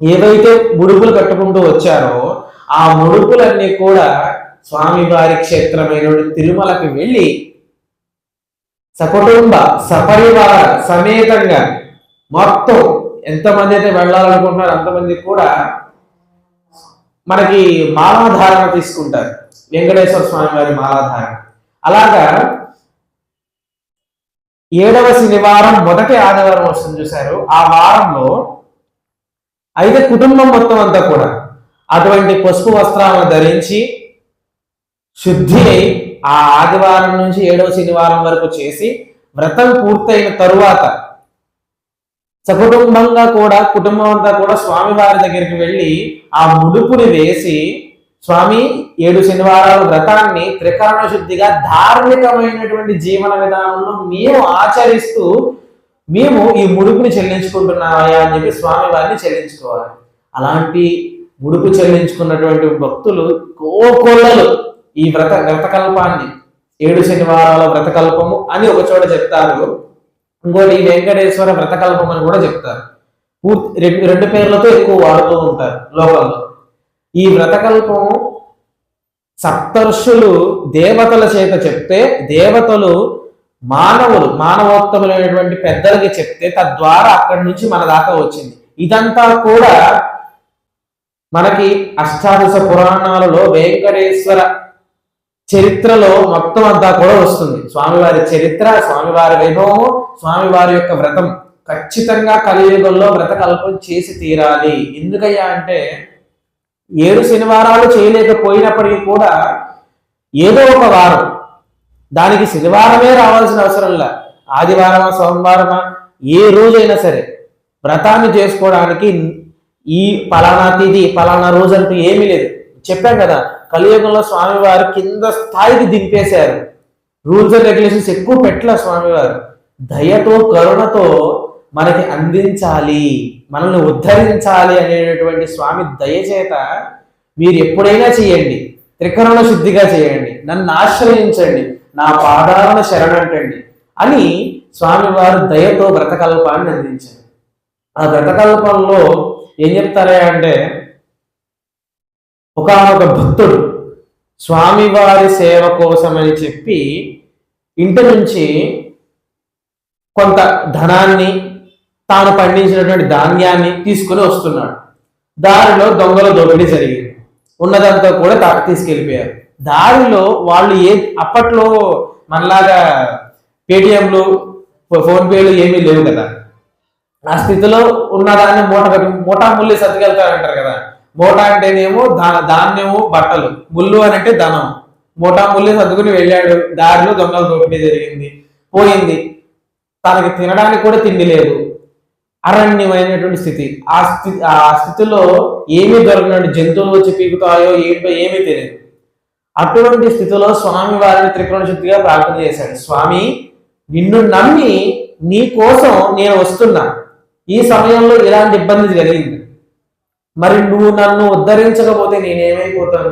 ఏవైతే ముడుపులు కట్టుకుంటూ వచ్చారో ఆ ముడుపులన్నీ కూడా స్వామివారి క్షేత్రమైన తిరుమలకి వెళ్ళి సకుటుంబ సపరివార సమేతంగా మొత్తం ఎంతమంది అయితే వెళ్ళాలనుకుంటున్నారో అంతమంది కూడా మనకి మాలాధారణ తీసుకుంటారు. వెంకటేశ్వర స్వామి వారి మాలాధారణ. అలాగా 7వ శనివారం మొదటి ఆదివారం వస్తుంది చూశారు, ఆ వారంలో అయితే కుటుంబం మొత్తం అంతా కూడా అటువంటి పసుపు వస్త్రాలను ధరించి శుద్ధి అయి ఆ ఆదివారం నుంచి 7వ శనివారం వరకు చేసి వ్రతం పూర్తయిన తరువాత సకుటుంబంగా కూడా కుటుంబం అంతా కూడా స్వామివారి దగ్గరికి వెళ్ళి ఆ ముడుపుని వేసి, స్వామి 7 శనివారాల వ్రతాన్ని త్రికరణ శుద్ధిగా ధార్మికమైనటువంటి జీవన విధానంలో మేము ఆచరిస్తూ మేము ఈ ముడుపుని చెల్లించుకుంటున్నాయా అని చెప్పి స్వామి వారిని చెల్లించుకోవాలి. అలాంటి ముడుపు చెల్లించుకున్నటువంటి భక్తులు కోకొల్లలు ఈ వ్రతకల్పాన్ని 7 శనివారాల వ్రతకల్పము అని ఒక చోట చెప్తారు, ఇంకోటి వెంకటేశ్వర వ్రతకల్పం అని కూడా చెప్తారు. రెండు పేర్లతో ఎక్కువ వాడుతూ ఉంటారు లోకంలో. ఈ వ్రతకల్పము సప్తర్షులు దేవతల చేత చెప్తే దేవతలు మానవోత్తములైనటువంటి పెద్దలకి చెప్తే తద్వారా అక్కడి నుంచి మన దాకా వచ్చింది. ఇదంతా కూడా మనకి అష్టాదశ పురాణాలలో వెంకటేశ్వర చరిత్రలో మొత్తం అంతా కూడా వస్తుంది. స్వామివారి చరిత్ర, స్వామివారి వైభవము, స్వామివారి యొక్క వ్రతం. ఖచ్చితంగా కలియుగంలో వ్రతకల్పం చేసి తీరాలి. ఎందుకయ్యా అంటే 7 శనివారాలు చేయలేకపోయినప్పటికీ కూడా ఏదో ఒక వారం, దానికి శనివారమే రావాల్సిన అవసరంలా, ఆదివారమా సోమవారమా ఏ రోజైనా సరే వ్రతాన్ని చేసుకోవడానికి ఈ పలానా తిథి పలానా రోజు అంటూ ఏమీ లేదు. చెప్పాం కదా, కలియుగంలో స్వామివారు కింద స్థాయికి దింపేశారు. రూల్స్ అండ్ రెగ్యులేషన్స్ ఎక్కువ పెట్టలే. స్వామివారు దయతో కరుణతో మనకి అందించాలి, మనల్ని ఉద్ధరించాలి అనేటటువంటి స్వామి దయచేత మీరు ఎప్పుడైనా చేయండి, త్రికరణ శుద్ధిగా చేయండి, నన్ను ఆశ్రయించండి, నా పాదాలను శరణంటండి అని స్వామివారు దయతో వ్రతకల్పాన్ని అందించారు. ఆ వ్రతకల్పంలో ఏం చెప్తారా అంటే, ఒకానొక భక్తుడు స్వామివారి సేవ కోసమని చెప్పి ఇంటి నుంచి కొంత ధనాన్ని, తాను పండించినటువంటి ధాన్యాన్ని తీసుకుని వస్తున్నాడు. దారిలో దొంగల దోపిడీ జరిగింది. ఉన్నదంతా కూడా తీసుకెళ్ళిపోయారు. దారిలో వాళ్ళు అప్పట్లో మనలాగా పేటిఎంలు, ఫోన్పేలు ఏమీ లేవు కదా. ఆ స్థితిలో ఉన్నదాన్ని మూటా ముల్లి సర్దుకెళ్తారంటారు కదా. మూటా అంటేనేమో ధాన్యము, బట్టలు, ముళ్ళు అని అంటే ధనం. మూటా ముల్లి సర్దుకుని వెళ్ళాడు. దారిలో దొంగల దోపిడీ జరిగింది, పోయింది. తనకి తినడానికి కూడా తిండి లేదు, అరణ్యమైనటువంటి స్థితి. ఆ స్థితిలో ఏమీ దొరకనండి, జంతువులు వచ్చి పీకుతాయో ఏంటో ఏమీ తెలియదు. అటువంటి స్థితిలో స్వామి వారిని త్రికరణ శుద్ధిగా ప్రార్థన చేశాడు. స్వామి, నిన్ను నమ్మి నీ కోసం నేను వస్తున్నా, ఈ సమయంలో ఇలాంటి ఇబ్బంది కలిగింది, మరి నువ్వు నన్ను ఉద్ధరించకపోతే నేనేమైపోతాను?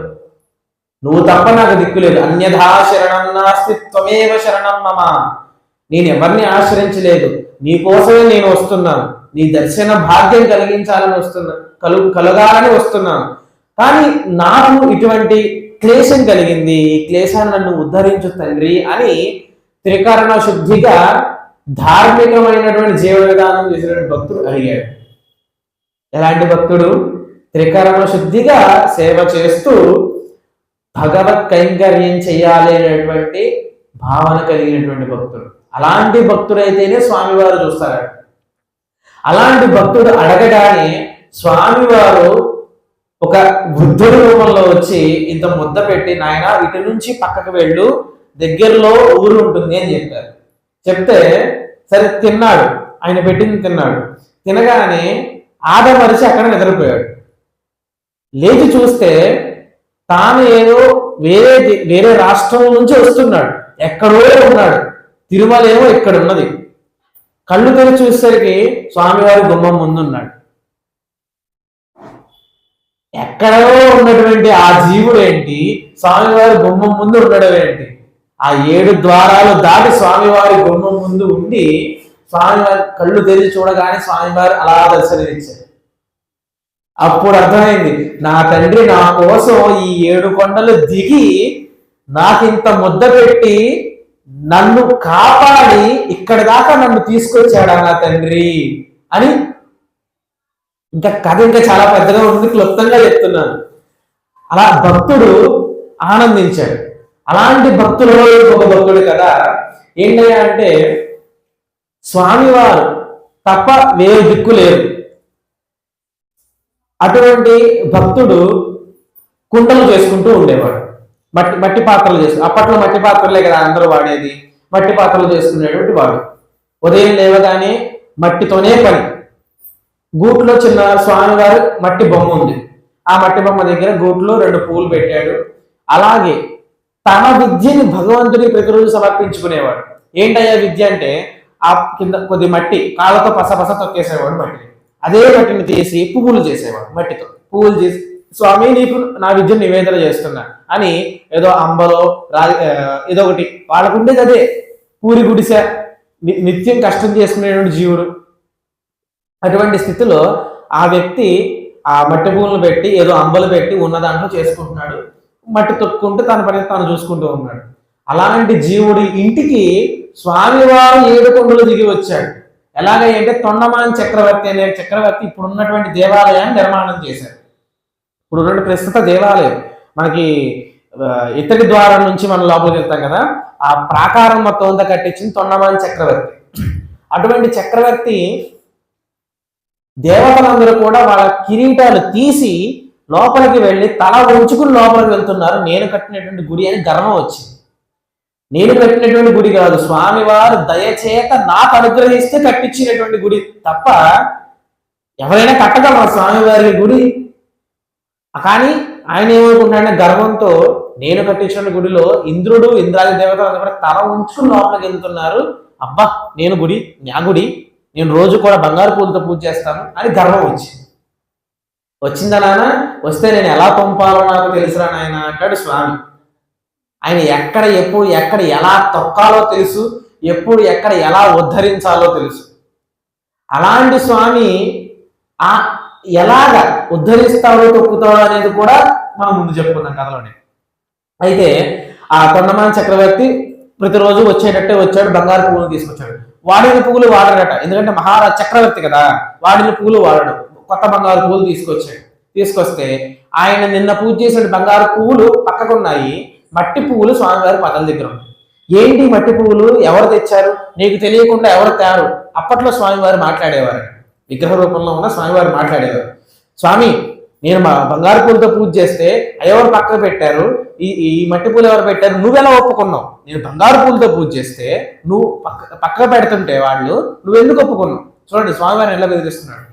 నువ్వు తప్ప నాకు దిక్కులేదు. అన్యథా శరణం నాస్తి త్వమేవ శరణం మమ. నేను ఎవరిని ఆశ్రయించలేదు, నీ కోసమే నేను వస్తున్నాను. నీ దర్శన భాగ్యం కలిగించాలని కలగాలని వస్తున్నాను. కానీ నాకు ఇటువంటి క్లేశం కలిగింది, ఈ క్లేశాన్ని నన్ను ఉద్ధరించు తండ్రి అని త్రికరణ శుద్ధిగా ధార్మికమైనటువంటి జీవన విధానం చేసినటువంటి భక్తుడు అడిగాడు. ఎలాంటి భక్తుడు? త్రికరణ శుద్ధిగా సేవ చేస్తూ భగవత్ కైంకర్యం చేయాలి అనేటువంటి భావన కలిగినటువంటి భక్తుడు. అలాంటి భక్తుడైతేనే స్వామివారు చూస్తారట. అలాంటి భక్తుడు అడగగానే స్వామివారు ఒక వృద్ధుడి రూపంలో వచ్చి ఇంత ముద్ద పెట్టి, నాయన ఇటు నుంచి పక్కకు వెళ్ళు, దగ్గరలో ఊరు ఉంటుంది అని చెప్పారు. చెప్తే సరే తిన్నాడు, ఆయన పెట్టింది తిన్నాడు. తినగానే ఆదమరిచి అక్కడ నిద్రపోయాడు. లేచి చూస్తే తాను ఏదో వేరే రాష్ట్రం నుంచి వస్తున్నాడు, ఎక్కడో ఉన్నాడు. తిరుమల ఏమో ఇక్కడ ఉన్నది. కళ్ళు తెరిచి చూసేసరికి స్వామివారి గుమ్మం ముందున్నాడు. ఎక్కడో ఉన్నటువంటి ఆ జీవుడు ఏంటి, స్వామివారి గుమ్మం ముందు ఉండడం ఏంటి? ఆ 7 ద్వారాలు దాటి స్వామివారి గుమ్మం ముందు ఉండి స్వామివారి కళ్ళు తెరిచి చూడగానే స్వామివారు అలా దర్శనమిచ్చారు. అప్పుడు అర్థమైంది, నా తండ్రి నా కోసం ఈ 7 కొండలు దిగి నాకింత ముద్ద పెట్టి నన్ను కాపాడి ఇక్కడి దాకా నన్ను తీసుకొచ్చాడా నా తండ్రి అని. కథ ఇంకా చాలా పెద్దగా ఉంది, క్లుప్తంగా చెప్తున్నాను. అలా భక్తుడు ఆనందించాడు. అలాంటి భక్తులలో ఒక భక్తుడు కదా ఏంటయ్యా అంటే, స్వామివారు తప్ప వేరే దిక్కు లేదు. అటువంటి భక్తుడు కుండలు చేసుకుంటూ ఉండేవాడు. మట్టి పాత్రలు చేసుకు, అప్పట్లో మట్టి పాత్రలే కదా అందరూ వాడేది. మట్టి పాత్రలు చేసుకునేటువంటి వాడు. ఉదయం లేవగానే మట్టితోనే పని. గూట్లో చిన్న స్వామివారు మట్టి బొమ్మ ఉంది. ఆ మట్టి బొమ్మ దగ్గర గూట్లో 2 పువ్వులు పెట్టాడు. అలాగే తన విద్యని భగవంతుడికి ప్రతిరోజు సమర్పించుకునేవాడు. ఏంటయ్యా విద్య అంటే, ఆ కింద కొద్ది మట్టి కాళ్ళతో పసపస తొక్కేసేవాడు మట్టిని. అదే మట్టిని తీసి పువ్వులు చేసేవాడు. మట్టితో పువ్వులు చేసి, స్వామి నీకు నా విద్యను నివేదన చేస్తున్నా అని ఏదో అంబలో ఏదో ఒకటి వాళ్ళకుండేది. అదే పూరి గుడిసె, నిత్యం కష్టం చేసుకునేటువంటి జీవుడు. అటువంటి స్థితిలో ఆ వ్యక్తి ఆ మట్టి పువ్వులను పెట్టి ఏదో అంబలు పెట్టి ఉన్న దాంట్లో చేసుకుంటున్నాడు. మట్టి తొక్కుంటూ తన పని తాను చూసుకుంటూ ఉన్నాడు. అలాంటి జీవుడి ఇంటికి స్వామివారు 7 కొండలు దిగి వచ్చాడు. ఎలాగంటే తొండమాన్ చక్రవర్తి అనే చక్రవర్తి ఇప్పుడు ఉన్నటువంటి దేవాలయాన్ని నిర్మాణం చేశారు. ఇప్పుడు ఉన్నటువంటి ప్రస్తుత దేవాలయం మనకి ఇత్తడి ద్వారం నుంచి మనం లోపలికి వెళ్తాం కదా, ఆ ప్రాకారం మొత్తం అంతా కట్టించింది తొండమాన్ చక్రవర్తి. అటువంటి చక్రవర్తి దేవతలందరూ కూడా వాళ్ళ కిరీటాలు తీసి లోపలికి వెళ్ళి తల ఉంచుకుని లోపలికి వెళ్తున్నారు. నేను కట్టినటువంటి గుడి అని గర్వం వచ్చింది. నేను కట్టినటువంటి గుడి కాదు, స్వామివారు దయచేత నాకు అనుగ్రహిస్తే కట్టించినటువంటి గుడి తప్ప ఎవరైనా కట్టగలరా స్వామివారి గుడి? కానీ ఆయన ఏమనుకుంటాడంటే గర్వంతో నేను కట్టించిన గుడిలో ఇంద్రుడు ఇంద్రాది దేవతలు కూడా తల ఉంచుకుని లోపలికి వెళ్తున్నారు. అబ్బా నేను గుడి, నా గుడి, నేను రోజు కూడా బంగారు పూలతో పూజ చేస్తాను అని గర్వం వచ్చిందా నాన్న? వస్తే నేను ఎలా పంపాలో నాకు తెలుసురా నాయన అంటాడు స్వామి. ఆయన ఎక్కడ ఎప్పుడు ఎక్కడ ఎలా తొక్కాలో తెలుసు, ఎప్పుడు ఎక్కడ ఎలా ఉద్ధరించాలో తెలుసు. అలాంటి స్వామి ఎలాగ ఉద్ధరిస్తాడో తొక్కుతాడో అనేది కూడా మనం ముందు చెప్పుకుందాం కథలోనే. అయితే ఆ తొండమాన్ చక్రవర్తి ప్రతిరోజు వచ్చేటట్టే వచ్చాడు, బంగారు పువ్వులు తీసుకొచ్చాడు. వాడిన పువ్వులు వాడడట, ఎందుకంటే మహారాజు చక్రవర్తి కదా, వాడిన పువ్వులు వాడడు. కొత్త బంగారు పువ్వులు తీసుకొస్తే ఆయన నిన్న పూజ చేసిన బంగారు పువ్వులు పక్కకున్నాయి, మట్టి పువ్వులు స్వామివారి పదల దగ్గర ఉన్నాయి. ఏంటి మట్టి పువ్వులు ఎవరు తెచ్చారు, నీకు తెలియకుండా ఎవరు తయారు? అప్పట్లో స్వామివారు మాట్లాడేవారు, విగ్రహ రూపంలో ఉన్న స్వామివారు మాట్లాడేవారు. స్వామి నేను మా బంగారు పూలతో పూజ చేస్తే ఎవరు పక్కకు పెట్టారు, ఈ మట్టి పూలు ఎవరు పెట్టారు, నువ్వెలా ఒప్పుకున్నావు? నేను బంగారు పూలతో పూజ చేస్తే నువ్వు పక్కకు పెడుతుంటే వాళ్ళు నువ్వెందుకు ఒప్పుకున్నావు? చూడండి స్వామివారిని ఎలా బెదిరిస్తున్నాడు.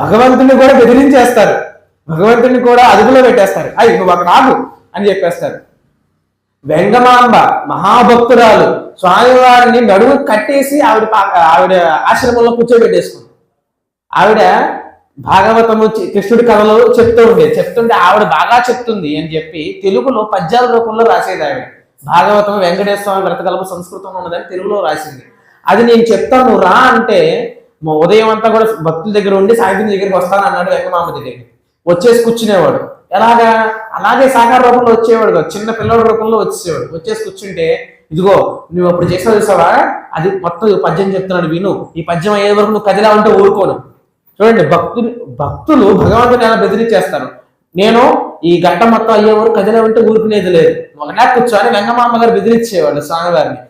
భగవంతుని కూడా బెదిరించేస్తారు, భగవంతుని కూడా అదుపులో పెట్టేస్తారు. అయ్యి నువ్వు అక్కడ ఆగు అని చెప్పేస్తారు. వెంగమాంబ మహాభక్తురాలు స్వామివారిని నడుము కట్టేసి ఆవిడ ఆశ్రమంలో కూర్చోబెట్టేసుకుంది. ఆవిడ భాగవతము కృష్ణుడి కథలు చెప్తుంటే ఆవిడ బాగా చెప్తుంది అని చెప్పి తెలుగులో పద్యాల రూపంలో రాసేది ఆవిడ. భాగవతం వెంకటేశ్వర స్వామి వ్రతకల్ప సంస్కృతంలో ఉన్నదని తెలుగులో రాసింది. అది నేను చెప్తాను నువ్వు రా అంటే ఉదయం అంతా కూడా భక్తుల దగ్గర ఉండి సాయంత్రం దగ్గరికి వస్తాను అన్నాడు. వెంగమాంబ దగ్గరికి వచ్చేసి కూర్చునేవాడు. ఎలాగా? అలాగే సాకార రూపంలో వచ్చేవాడు కాదు, చిన్న పిల్లల రూపంలో వచ్చేవాడు. వచ్చేసి కూర్చుంటే ఇదిగో నువ్వు అప్పుడు చేసినా చూసావా, అది మొత్తం పద్యం చెప్తున్నాడు విను, ఈ పద్యం అయ్యే వరకు నువ్వు కదిలా ఉంటే ఊరుకోను. చూడండి భక్తులు భగవంతుని ఎలా బెదిరించేస్తారు. నేను ఈ గంట మొత్తం అయ్యే వరకు కదిలా ఉంటే ఊరుకునేది లేదు, ఒకటే కూర్చొని వెంగమాంబ గారు బెదిరించేవాళ్ళు స్వామివారిని.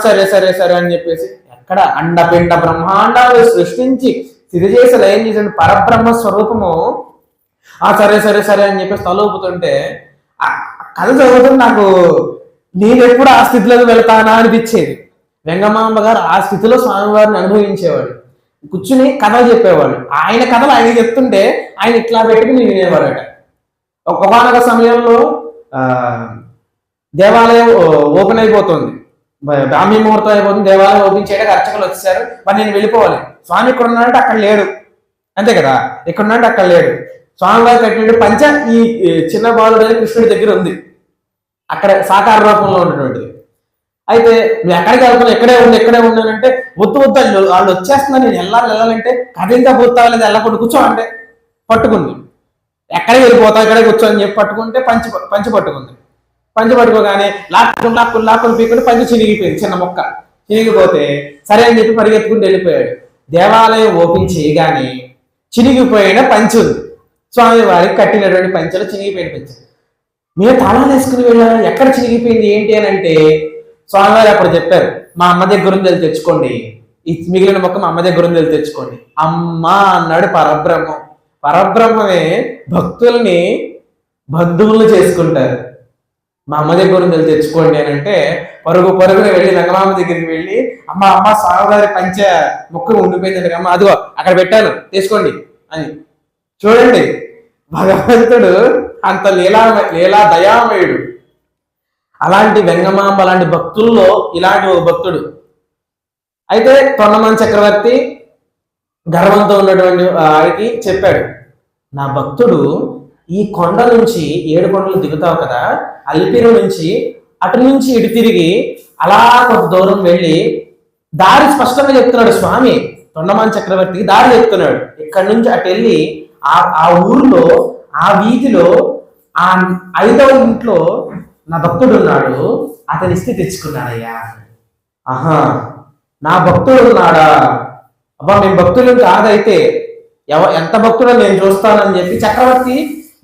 సరే సరే సరే అని చెప్పేసి ఎక్కడ అండపిండ బ్రహ్మాండాలు సృష్టించి స్థితి చేసి లయం చేసిన పరబ్రహ్మ స్వరూపము సరే సరే సరే అని చెప్పేసి తలూపుతుంటే కథ చదువుతుంది నాకు నేను ఎప్పుడు ఆ స్థితిలోకి వెళ్తానా అనిపించేది. వెంగమాంబ గారు ఆ స్థితిలో స్వామివారిని అనుభవించేవాడు, కూర్చుని కథలు చెప్పేవాడు. ఆయన కథలు ఆయన చెప్తుంటే ఆయన ఇట్లా పెట్టుకుని వినేవాడట. ఒకనొక సమయంలో దేవాలయం ఓపెన్ అయిపోతుంది, బ్రాహ్మీ ముహూర్తం అయిపోతుంది, దేవాలయం ఓపెన్ చేయడానికి అర్చకులు వచ్చేసారు. మరి నేను వెళ్ళిపోవాలి, స్వామి ఇక్కడ ఉన్నాడంటే అక్కడ లేడు, అంతే కదా, ఇక్కడ ఉన్నాడంటే అక్కడ లేడు. స్వామివారి కట్టినట్టు పంచ ఈ చిన్న బాలుడు కృష్ణుడి దగ్గర ఉంది, అక్కడ సాకార రూపంలో ఉన్నటువంటిది. అయితే నువ్వు ఎక్కడికి వెళ్తున్నావు, ఎక్కడే ఉన్నానంటే వద్దు వాళ్ళు వచ్చేస్తున్నా నేను వెళ్ళాలంటే కథ ఇంకా పూర్తవలేదు, వెళ్ళకుండా కూర్చో అంటే పట్టుకుంది. ఎక్కడికి వెళ్ళిపోతావు, ఎక్కడే కూర్చో అని చెప్పి పట్టుకుంటే పంచి పట్టుకుంది. పంచి పట్టుకోగానే లాక్కుని పీకుంటే పంచి చినిగిపోయింది, చిన్న మొక్క చినిగిపోతే సరే అని చెప్పి పరిగెత్తుకుంటూ వెళ్ళిపోయాడు. దేవాలయం ఓపెన్ చేయగానే చినిగిపోయిన పంచి ఉంది, స్వామివారికి కట్టినటువంటి పంచలో చినిగిపోయిన పంచి. మీరు తాళాలు వేసుకుని వెళ్ళారు, ఎక్కడ చినిగిపోయింది ఏంటి అని అంటే స్వామివారు అప్పుడు చెప్పారు, మా అమ్మ దగ్గర ఉంది వెళ్ళి తెచ్చుకోండి, ఈ మిగిలిన మొక్క మా అమ్మ దగ్గర ఉంది వెళ్ళి తెచ్చుకోండి. అమ్మ అన్నాడు పరబ్రహ్మం. పరబ్రహ్మమే భక్తుల్ని బంధువులు చేసుకుంటారు. మా అమ్మ దగ్గర ఉంది వెళ్ళి తెచ్చుకోండి అని అంటే పరుగున వెళ్ళి వెంగమాంబ దగ్గరికి వెళ్ళి అమ్మ స్వామివారి పంచ మొక్క ఉండిపోయింది అమ్మ, అదిగో అక్కడ పెట్టాను తీసుకోండి అని. చూడండి భగవంతుడు అంత లీలా దయామయుడు. అలాంటి వెంగమాంబ లాంటి భక్తుల్లో ఇలాంటి ఒక భక్తుడు. అయితే తొండమాన్ చక్రవర్తి గర్వంతో ఉన్నటువంటి వాడికి చెప్పాడు, నా భక్తుడు ఈ కొండ నుంచి 7 కొండలు దిగుతావు కదా, అల్పిరు నుంచి అటు నుంచి ఇటు తిరిగి అలా కొంత దూరం వెళ్ళి దారి స్పష్టంగా చెప్తున్నాడు స్వామి. తొండమాన్ చక్రవర్తికి దారి చెప్తున్నాడు. ఇక్కడ నుంచి అటు వెళ్ళి ఆ ఊరిలో ఆ వీధిలో ఆ 5వ ఇంట్లో నా భక్తుడు ఉన్నాడు, అతని ఇస్తే తెచ్చుకున్నాడయ్యా. ఆహా, నా భక్తుడు ఉన్నాడా, అబ్బా మేము భక్తులు కాదైతే ఎంత భక్తుడో నేను చూస్తానని చెప్పి చక్రవర్తి,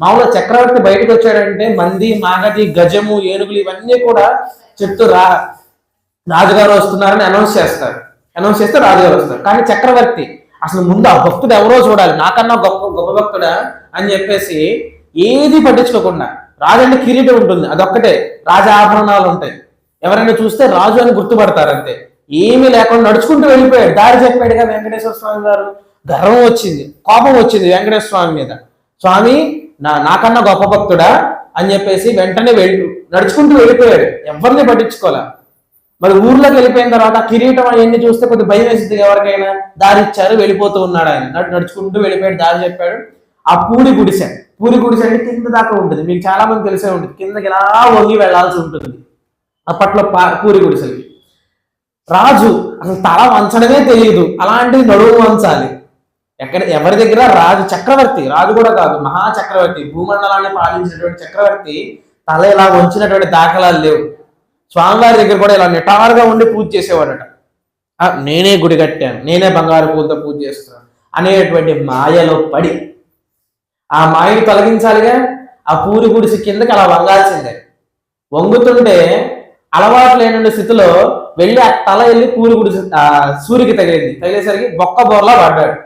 మామూలుగా చక్రవర్తి బయటకు వచ్చాడంటే మంది మాగది గజము ఏనుగులు ఇవన్నీ కూడా చెప్తూ రాజుగారు వస్తున్నారని అనౌన్స్ చేస్తారు. అనౌన్స్ చేస్తే రాజుగారు వస్తారు. కానీ చక్రవర్తి అసలు ముందు ఆ భక్తుడు ఎవరో చూడాలి, నాకన్నా గొప్ప గొప్ప భక్తుడా అని చెప్పేసి ఏది పట్టించుకోకుండా, రాజు అంటే కిరీటం ఉంటుంది అదొక్కటే, రాజ ఆభరణాలు ఉంటాయి, ఎవరైనా చూస్తే రాజు అని గుర్తుపడతారు అంతే, ఏమీ లేకుండా నడుచుకుంటూ వెళ్ళిపోయాడు. దారి చెప్పాడుగా వెంకటేశ్వర స్వామి గారు. గర్వం వచ్చింది, కోపం వచ్చింది వెంకటేశ్వర స్వామి మీద. స్వామి నాకన్నా గొప్ప భక్తుడా అని చెప్పేసి వెంటనే నడుచుకుంటూ వెళ్ళిపోయాడు, ఎవరిని పట్టించుకోలే. మరి ఊర్లోకి వెళ్ళిపోయిన తర్వాత కిరీటం అవన్నీ చూస్తే కొద్దిగా భయం వేసింది ఎవరికైనా. దారి ఇచ్చారు, వెళ్ళిపోతూ ఉన్నాడు ఆయన. నడుచుకుంటూ వెళ్ళిపోయాడు, దారి చెప్పాడు. ఆ పూరి గుడిసె అంటే కింద దాకా ఉంటుంది, మీకు చాలా మంది తెలిసే ఉంటుంది, కిందకి ఎలా వంగి వెళ్లాల్సి ఉంటుంది అప్పట్లో పూరి గుడిసెలకి. రాజు అసలు తల వంచడమే తెలియదు, అలాంటిది నడుము వంచాలి. ఎవరి దగ్గర రాజు, చక్రవర్తి, రాజు కూడా కాదు, మహాచక్రవర్తి, భూమండలాన్ని పాలించినటువంటి చక్రవర్తి తల ఇలా వంచినటువంటి దాఖలాలు లేవు. స్వామివారి దగ్గర కూడా ఇలా నిటారుగా ఉండి పూజ చేసేవాడట. నేనే గుడి కట్టాను, నేనే బంగారు పూలతో పూజ చేస్తున్నాను అనేటువంటి మాయలో పడి, ఆ మాయని తొలగించాలిగా, ఆ పూరి గుడిసి కిందకి అలా వంగాల్సిందే. వంగుతుంటే అలవాటు లేని స్థితిలో వెళ్ళి ఆ తల వెళ్ళి పూరి గుడిసి సూర్యుకి తగిలేసరికి బొక్క బోర్లా పడ్డాడు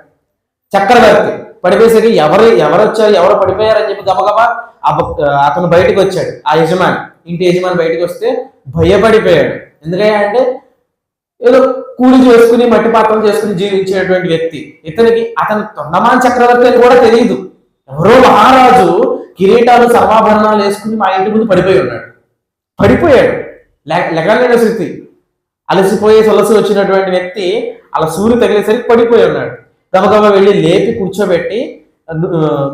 చక్రవర్తి. పడిపోయేసరికి ఎవరు వచ్చారు, ఎవరు పడిపోయారని చెప్పి గబగబా అతను బయటకు వచ్చాడు. ఆ యజమాని, ఇంటి యజమాని బయటకు వస్తే భయపడిపోయాడు. ఎందుకంటే ఏదో కూలి చేసుకుని మట్టి పాత్రలు చేసుకుని జీవించేటువంటి వ్యక్తి ఇతనికి. అతను తొండమాన్ చక్రవర్తి అని కూడా తెలియదు. ఎవరో మహారాజు కిరీటాలు సర్వాభరణాలు వేసుకుని మా ఇంటి ముందు పడిపోయాడు. లెగలేని స్థితి, అలసిపోయి సొలసి వచ్చినటువంటి వ్యక్తి అలా సూర్యుడు తగిలేసరికి పడిపోయి ఉన్నాడు. గబగబా వెళ్ళి లేపి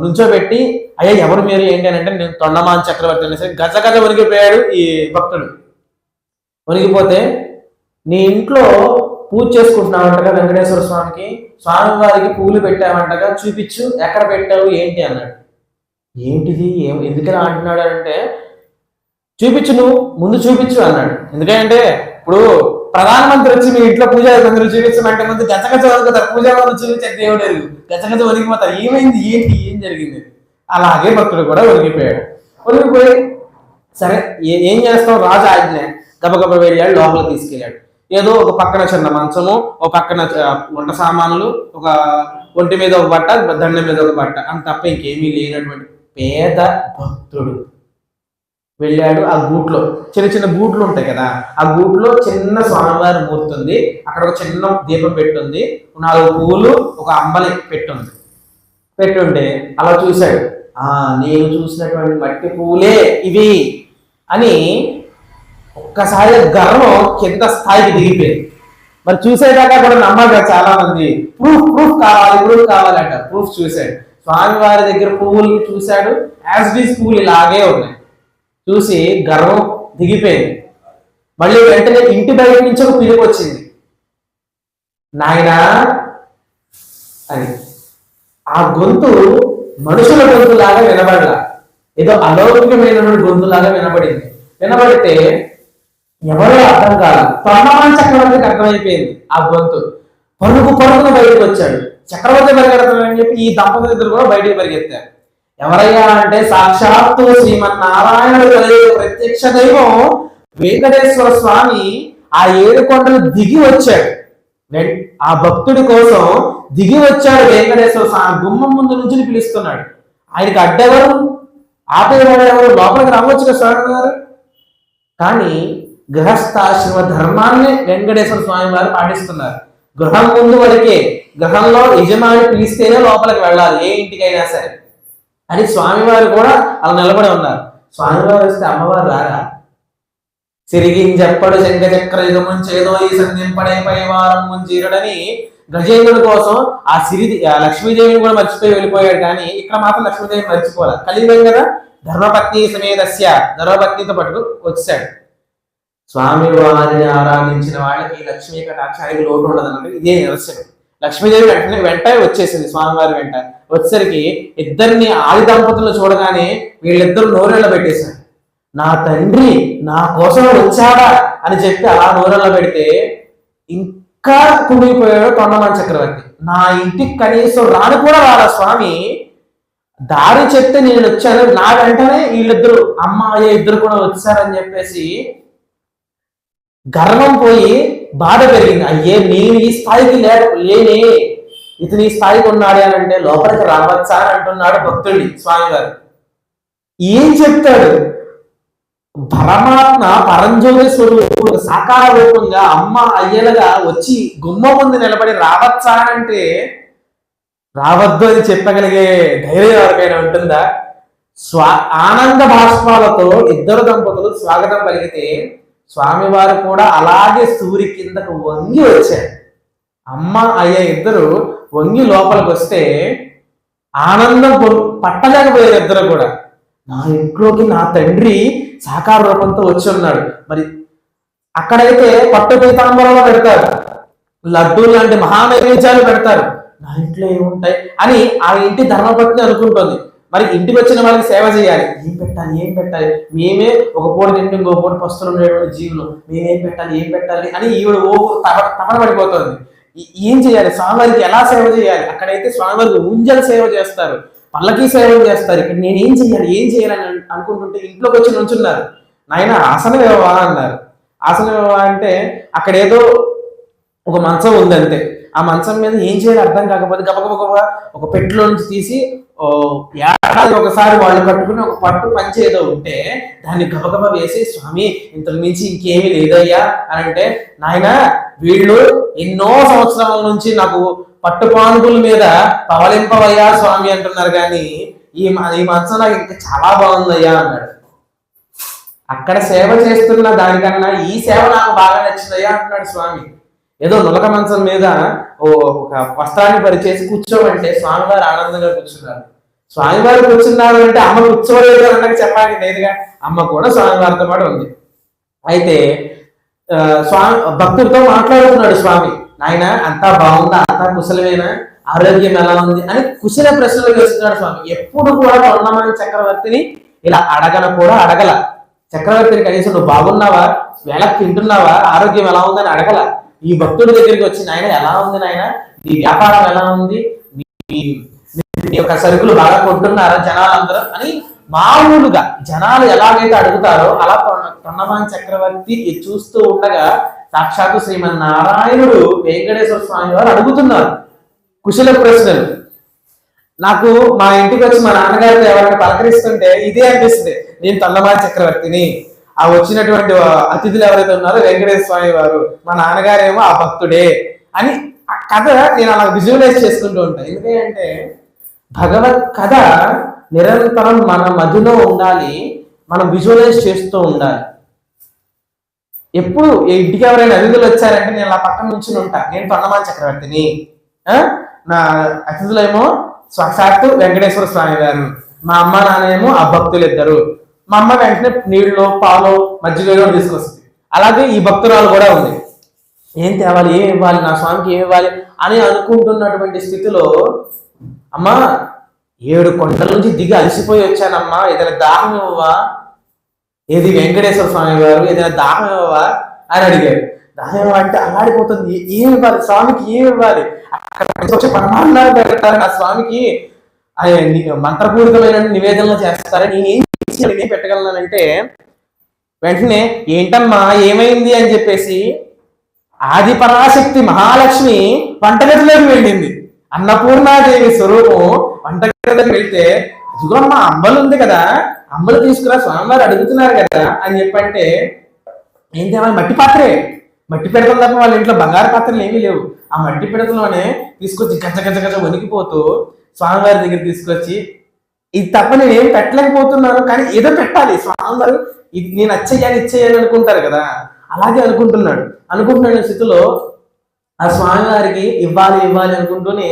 నుంచోబెట్టి అయ్యా ఎవరు మీరు ఏంటి అని అంటే, నేను తొండమాన్ చక్రవర్తి అనేసరికి గజ వణిగిపోయాడు ఈ భక్తుడు. వణిగిపోతే, నీ ఇంట్లో పూజ చేసుకుంటున్నావంటగా వెంకటేశ్వర స్వామికి, స్వామివారికి పూలు పెట్టావంటగా, చూపించు ఎక్కడ పెట్టావు ఏంటి అన్నాడు. ఏంటిది ఎందుకలా అంటున్నాడు అంటే, చూపించు, నువ్వు ముందు చూపించు అన్నాడు. ఎందుకంటే ఇప్పుడు ప్రధానమంత్రి వచ్చి మీ ఇంట్లో పూజ అందరూ చూపించమంటే ముందు గజగజ వణుకుతారు, పూజ వాళ్ళు చూపించే దేవుడు గజగజ వణిగిపోతారు, ఏమైంది ఏం జరిగింది. అలాగే భక్తుడు కూడా వణిగిపోయి సరే ఏం చేస్తావు, రాజు ఆజ్ఞ, గబగబ వెళ్ళాడు, లోపల తీసుకెళ్ళాడు. ఏదో ఒక పక్కన చిన్న మంచము, ఒక పక్కన వంట సామాన్లు, ఒక ఒంటి మీద ఒక బట్ట, దండం మీద ఒక బట్ట, అంత తప్ప ఇంకేమీ లేనటువంటి పేద భక్తుడు వెళ్ళాడు. ఆ గూట్లో చిన్న గూట్లు ఉంటాయి కదా, ఆ గూట్లో చిన్న స్వామివారి మూర్తి ఉంది, అక్కడ ఒక చిన్న దీపం పెట్టుంది, 4 పూలు, ఒక అంబలి పెట్టుంటే అలా చూశాడు. నేను చూసినటువంటి మట్టి పూలే ఇవి అని ఒక్కసారి గర్వం కింద స్థాయికి దిగిపోయింది. మరి చూసేదాకా కూడా నమ్మక చాలా మంది ప్రూఫ్ కావాలి అంటారు. ప్రూఫ్ చూశాడు, స్వామివారి దగ్గర పువ్వులు చూశాడు, యాజ్ డీస్ పువ్వులు ఇలాగే ఉన్నాయి. చూసి గర్వం దిగిపోయింది. మళ్ళీ వెంటనే ఇంటి బయట నుంచి ఒక పిలుపు వచ్చింది, నాయనా అని. ఆ గొంతు మనుషుల గొంతులాగా వినబడలా, ఏదో అలౌకికమైనటువంటి గొంతులాగా వినబడితే ఎవరో అర్థం కాదు. తొండమాన్ చక్రవర్తికి అర్థమైపోయింది ఆ గొంతు. పరుగున బయటకు వచ్చాడు. చక్రవర్తి పరిగెడతాడని చెప్పి ఈ దంపతులు ఇద్దరు కూడా బయటకు పరిగెత్తారు. ఎవరయ్యా అంటే సాక్షాత్తు శ్రీమన్నారాయణుడు కలిగే ప్రత్యక్ష దైవం వెంకటేశ్వర స్వామి ఆ 7 కొండలు దిగి వచ్చాడు. ఆ భక్తుడి కోసం దిగి వచ్చాడు వెంకటేశ్వర స్వామి. గుమ్మం ముందు నుంచి పిలుస్తున్నాడు. ఆయనకి అడ్డెవరు, ఆపేవాడు ఎవరు? లోపలికి రావచ్చుగా స్వామి గారు. కానీ గృహస్థాశ్రమ ధర్మాన్ని వెంకటేశ్వర స్వామి వారు పాటిస్తున్నారు. గృహం ముందు వరకే, గృహంలో యజమాని పిలిస్తేనే లోపలికి వెళ్ళాలి, ఏ ఇంటికైనా సరే అని స్వామివారు కూడా అలా నిలబడి ఉన్నారు. స్వామివారు వస్తే అమ్మవారు రారా? సిరిగింజెప్పడు శంఖ చక్ర యుగముంచేదో ఈ సంధింపడే పరివారం ముంచీరడని గజేంద్రుడి కోసం ఆ లక్ష్మీదేవిని కూడా మర్చిపోయి వెళ్ళిపోయాడు. కానీ ఇక్కడ మాత్రం లక్ష్మీదేవి మర్చిపోలే. కలియుగం కదా, ధర్మపత్ని సమేతస్య, ధర్మపత్నితో పట్టుకు వచ్చాడు. స్వామి వారిని ఆరాధించిన వాళ్ళకి లక్ష్మీ కటాక్షానికి లోటు ఉండదు అన్నట్టు ఇదే నిదర్శనం. లక్ష్మీదేవి వెంటనే వచ్చేసింది స్వామివారి వెంట. వచ్చేసరికి ఇద్దరిని ఆది దంపతులు చూడగానే వీళ్ళిద్దరు నోరెళ్ళ పెట్టేశారు. నా తండ్రి నా కోసం వచ్చాడా అని చెప్పి అలా నోరల్లో పెడితే ఇంకా కుమిలిపోయాడు తొండమాన్ చక్రవర్తి. నా ఇంటికి కనీసం రాను కూడా రాల స్వామి, దారి చెప్తే నేను వచ్చాను, నా వెంటనే వీళ్ళిద్దరు అమ్మ అయ్య ఇద్దరు కూడా వచ్చారని చెప్పేసి గర్వం పోయి బాధ పెరిగింది. అయ్యే నేను ఈ స్థాయికి లేనే, ఇతని ఈ స్థాయికి ఉన్నాడే అని అంటే లోపలికి రావచ్చా అని అంటున్నాడు భక్తుడి స్వామివారు. ఏం చెప్తాడు? పరమాత్మ పరంజ్యోతి స్వరూపుడు సాకార రూపంగా అమ్మ అయ్యలుగా వచ్చి గుమ్మ ముందు నిలబడి రావచ్చా అంటే రావద్దు అని చెప్పగలిగే ధైర్యం ఎవరికైనా ఉంటుందా? ఆనంద భాష్పాలతో ఇద్దరు దంపతులు స్వాగతం పలికితే స్వామివారు కూడా అలాగే సూర్య కిందకు వంగి వచ్చారు. అమ్మ అయ్య ఇద్దరు వంగి లోపలికి వస్తే ఆనందం పట్టలేకపోయారు ఇద్దరు కూడా. నా ఇంట్లోకి నా తండ్రి సాకార రూపంతో వచ్చి ఉన్నాడు. మరి అక్కడైతే పట్టు పీతాంబరంలో పెడతారు, లడ్డూ లాంటి మహానైవేద్యాలు పెడతారు. నా ఇంట్లో ఏముంటాయి అని ఆ ఇంటి ధర్మపత్ని అనుకుంటుంది. మరి ఇంటికి వచ్చిన వాళ్ళకి సేవ చేయాలి, ఏం పెట్టాలి మేమే ఒక పూట తిండి ఇంకో పూట పస్తులు ఉండేటువంటి జీవులు, ఏం పెట్టాలి అని ఈవిడ తపన పడిపోతుంది. ఏం చేయాలి, స్వామివారికి ఎలా సేవ చేయాలి? అక్కడైతే స్వామివారికి ఊంజల్ సేవ చేస్తారు, పల్లకి సేవ చేస్తారు. ఇక్కడ నేను ఏం చేయాలని అనుకుంటుంటే ఇంట్లోకి వచ్చి నుంచున్నారు. నాయన ఆసన వివా అన్నారు. ఆసన వివా అంటే అక్కడ ఏదో ఒక మంచం ఉంది అంతే. ఆ మంచం మీద ఏం చేయాలి అర్థం కాకపోతే గబగబ ఒక పెట్టెలో నుంచి తీసి ఏడాది ఒకసారి వాళ్ళు కట్టుకుని ఒక పట్టు పంచి ఏదో ఉంటే దాన్ని గబగబ వేసి, స్వామి ఇంతకు మించి ఇంకేమీ లేదయ్యా అని అంటే, నాయన వీళ్ళు ఎన్నో సంవత్సరాల నుంచి నాకు పట్టు పానుగుల మీద పవలింపవయ్యా స్వామి అంటున్నారు, కానీ ఈ మంచం నాకు ఇంకా చాలా బాగుందయ్యా అన్నాడు. అక్కడ సేవ చేస్తున్న దానికన్నా ఈ సేవ నాకు బాగా నచ్చిందయ్యా అంటున్నాడు స్వామి. ఏదో నులక మంచం మీద ఒక వస్త్రాన్ని పరిచేసి కూర్చోమంటే స్వామివారు ఆనందంగా కూర్చున్నారు. స్వామివారు కూర్చున్నారు అంటే అమ్మ కూర్చోలేదు అన్నట్టు చెప్పాలి లేదుగా, అమ్మ కూడా స్వామివారితో పాటు ఉంది. అయితే భక్తుడితో మాట్లాడుతున్నాడు స్వామి. నాయన అంతా బాగుందా, అంతా కుశలమేనా, ఆరోగ్యం ఎలా ఉంది అని కుశల ప్రశ్నలు వేస్తున్నాడు స్వామి. ఎప్పుడు కూడా తొండమాన్ చక్రవర్తిని ఇలా అడగల. చక్రవర్తిని కనీసం నువ్వు బాగున్నావా, వేళకు తింటున్నావా, ఆరోగ్యం ఎలా ఉందని అడగల. ఈ భక్తుడి దగ్గరికి వచ్చి, నాయన ఎలా ఉంది నాయన, నీ వ్యాపారం ఎలా ఉంది, నీ యొక్క సరుకులు బాగా కొంటున్నారా జనాలందరూ అని మామూలుగా జనాలు ఎలాగైతే అడుగుతారో అలా తొండమాన్ చక్రవర్తి చూస్తూ ఉండగా సాక్షాత్తు శ్రీమన్నారాయణుడు వెంకటేశ్వర స్వామి వారు అడుగుతున్నారు కుశల ప్రశ్నలు. నాకు మా ఇంటికి వచ్చి మా నాన్నగారితో ఎవరైనా పలకరిస్తుంటే ఇదే అనిపిస్తుంది, నేను తొండమాన్ చక్రవర్తిని, ఆ వచ్చినటువంటి అతిథులు ఎవరైతే ఉన్నారో వెంకటేశ్వర స్వామి వారు, మా నాన్నగారేమో ఆ భక్తుడే అని ఆ కథ నేను అలా విజువలైజ్ చేసుకుంటూ ఉంటాను. ఎందుకంటే భగవత్ కథ నిరంతరం మన మధ్యలో ఉండాలి, మనం విజువలైజ్ చేస్తూ ఉండాలి. ఎప్పుడు ఇంటికి ఎవరైనా అతిథులు వచ్చారంటే నేను అలా పక్కన నుంచి ఉంటా, నేను తొండమాన్ చక్రవర్తిని, నా అతిథులేమో సాక్షాత్తు వెంకటేశ్వర స్వామి గారు, మా అమ్మ నాన్నేమో ఆ భక్తులు ఇద్దరు. మా అమ్మ వెంటనే నీళ్ళు పాలు మజ్జిగ కూడా తీసుకొస్తుంది. అలాగే ఈ భక్తురాలు కూడా ఉంది. ఏం తేవాలి, ఏమి ఇవ్వాలి, నా స్వామికి ఏమి ఇవ్వాలి అని అనుకుంటున్నటువంటి స్థితిలో, అమ్మా 7 కొండల నుంచి దిగి అలసిపోయి వచ్చానమ్మా, ఏదైనా దాహం ఇవ్వవా, ఏది వెంకటేశ్వర స్వామి గారు ఏదైనా దాహం ఇవ్వవా అని అడిగారు. దాహం అంటే అల్లాడిపోతుంది, ఏమి ఇవ్వాలి స్వామికి, ఏమి ఇవ్వాలి, అక్కడ వచ్చే పరమాన్నాలు పెడతారు నా స్వామికి, మంత్రపూరితమైన నివేదనలు చేస్తారు, నేనేం పెట్టగలనంటే వెంటనే ఏంటమ్మా ఏమైంది అని చెప్పేసి ఆది పరాశక్తి మహాలక్ష్మి వంటగదిలోకి వెళ్ళింది. అన్నపూర్ణాదేవి స్వరూపం వంటగదిలోకి వెళ్తే, అదిగో అమ్మ అంబలు ఉంది కదా, అంబలు తీసుకురా స్వామివారు అడుగుతున్నారు కదా అని చెప్పంటే, ఏం తేవాలి, మట్టి పాత్రే, మట్టి పిడతలు తప్ప వాళ్ళ ఇంట్లో బంగారు పాత్రలు ఏమీ లేవు. ఆ మట్టి పిడతలోనే తీసుకొచ్చి గజ వణికిపోతూ స్వామివారి దగ్గర తీసుకొచ్చి, ఇది తప్ప నేను ఏం పెట్టలేకపోతున్నాను కానీ ఏదో పెట్టాలి, స్వామివారు ఇది నేను ఇచ్చేయాలి అనుకుంటారు కదా, అలాగే అనుకుంటున్న స్థితిలో ఆ స్వామివారికి ఇవ్వాలి అనుకుంటూనే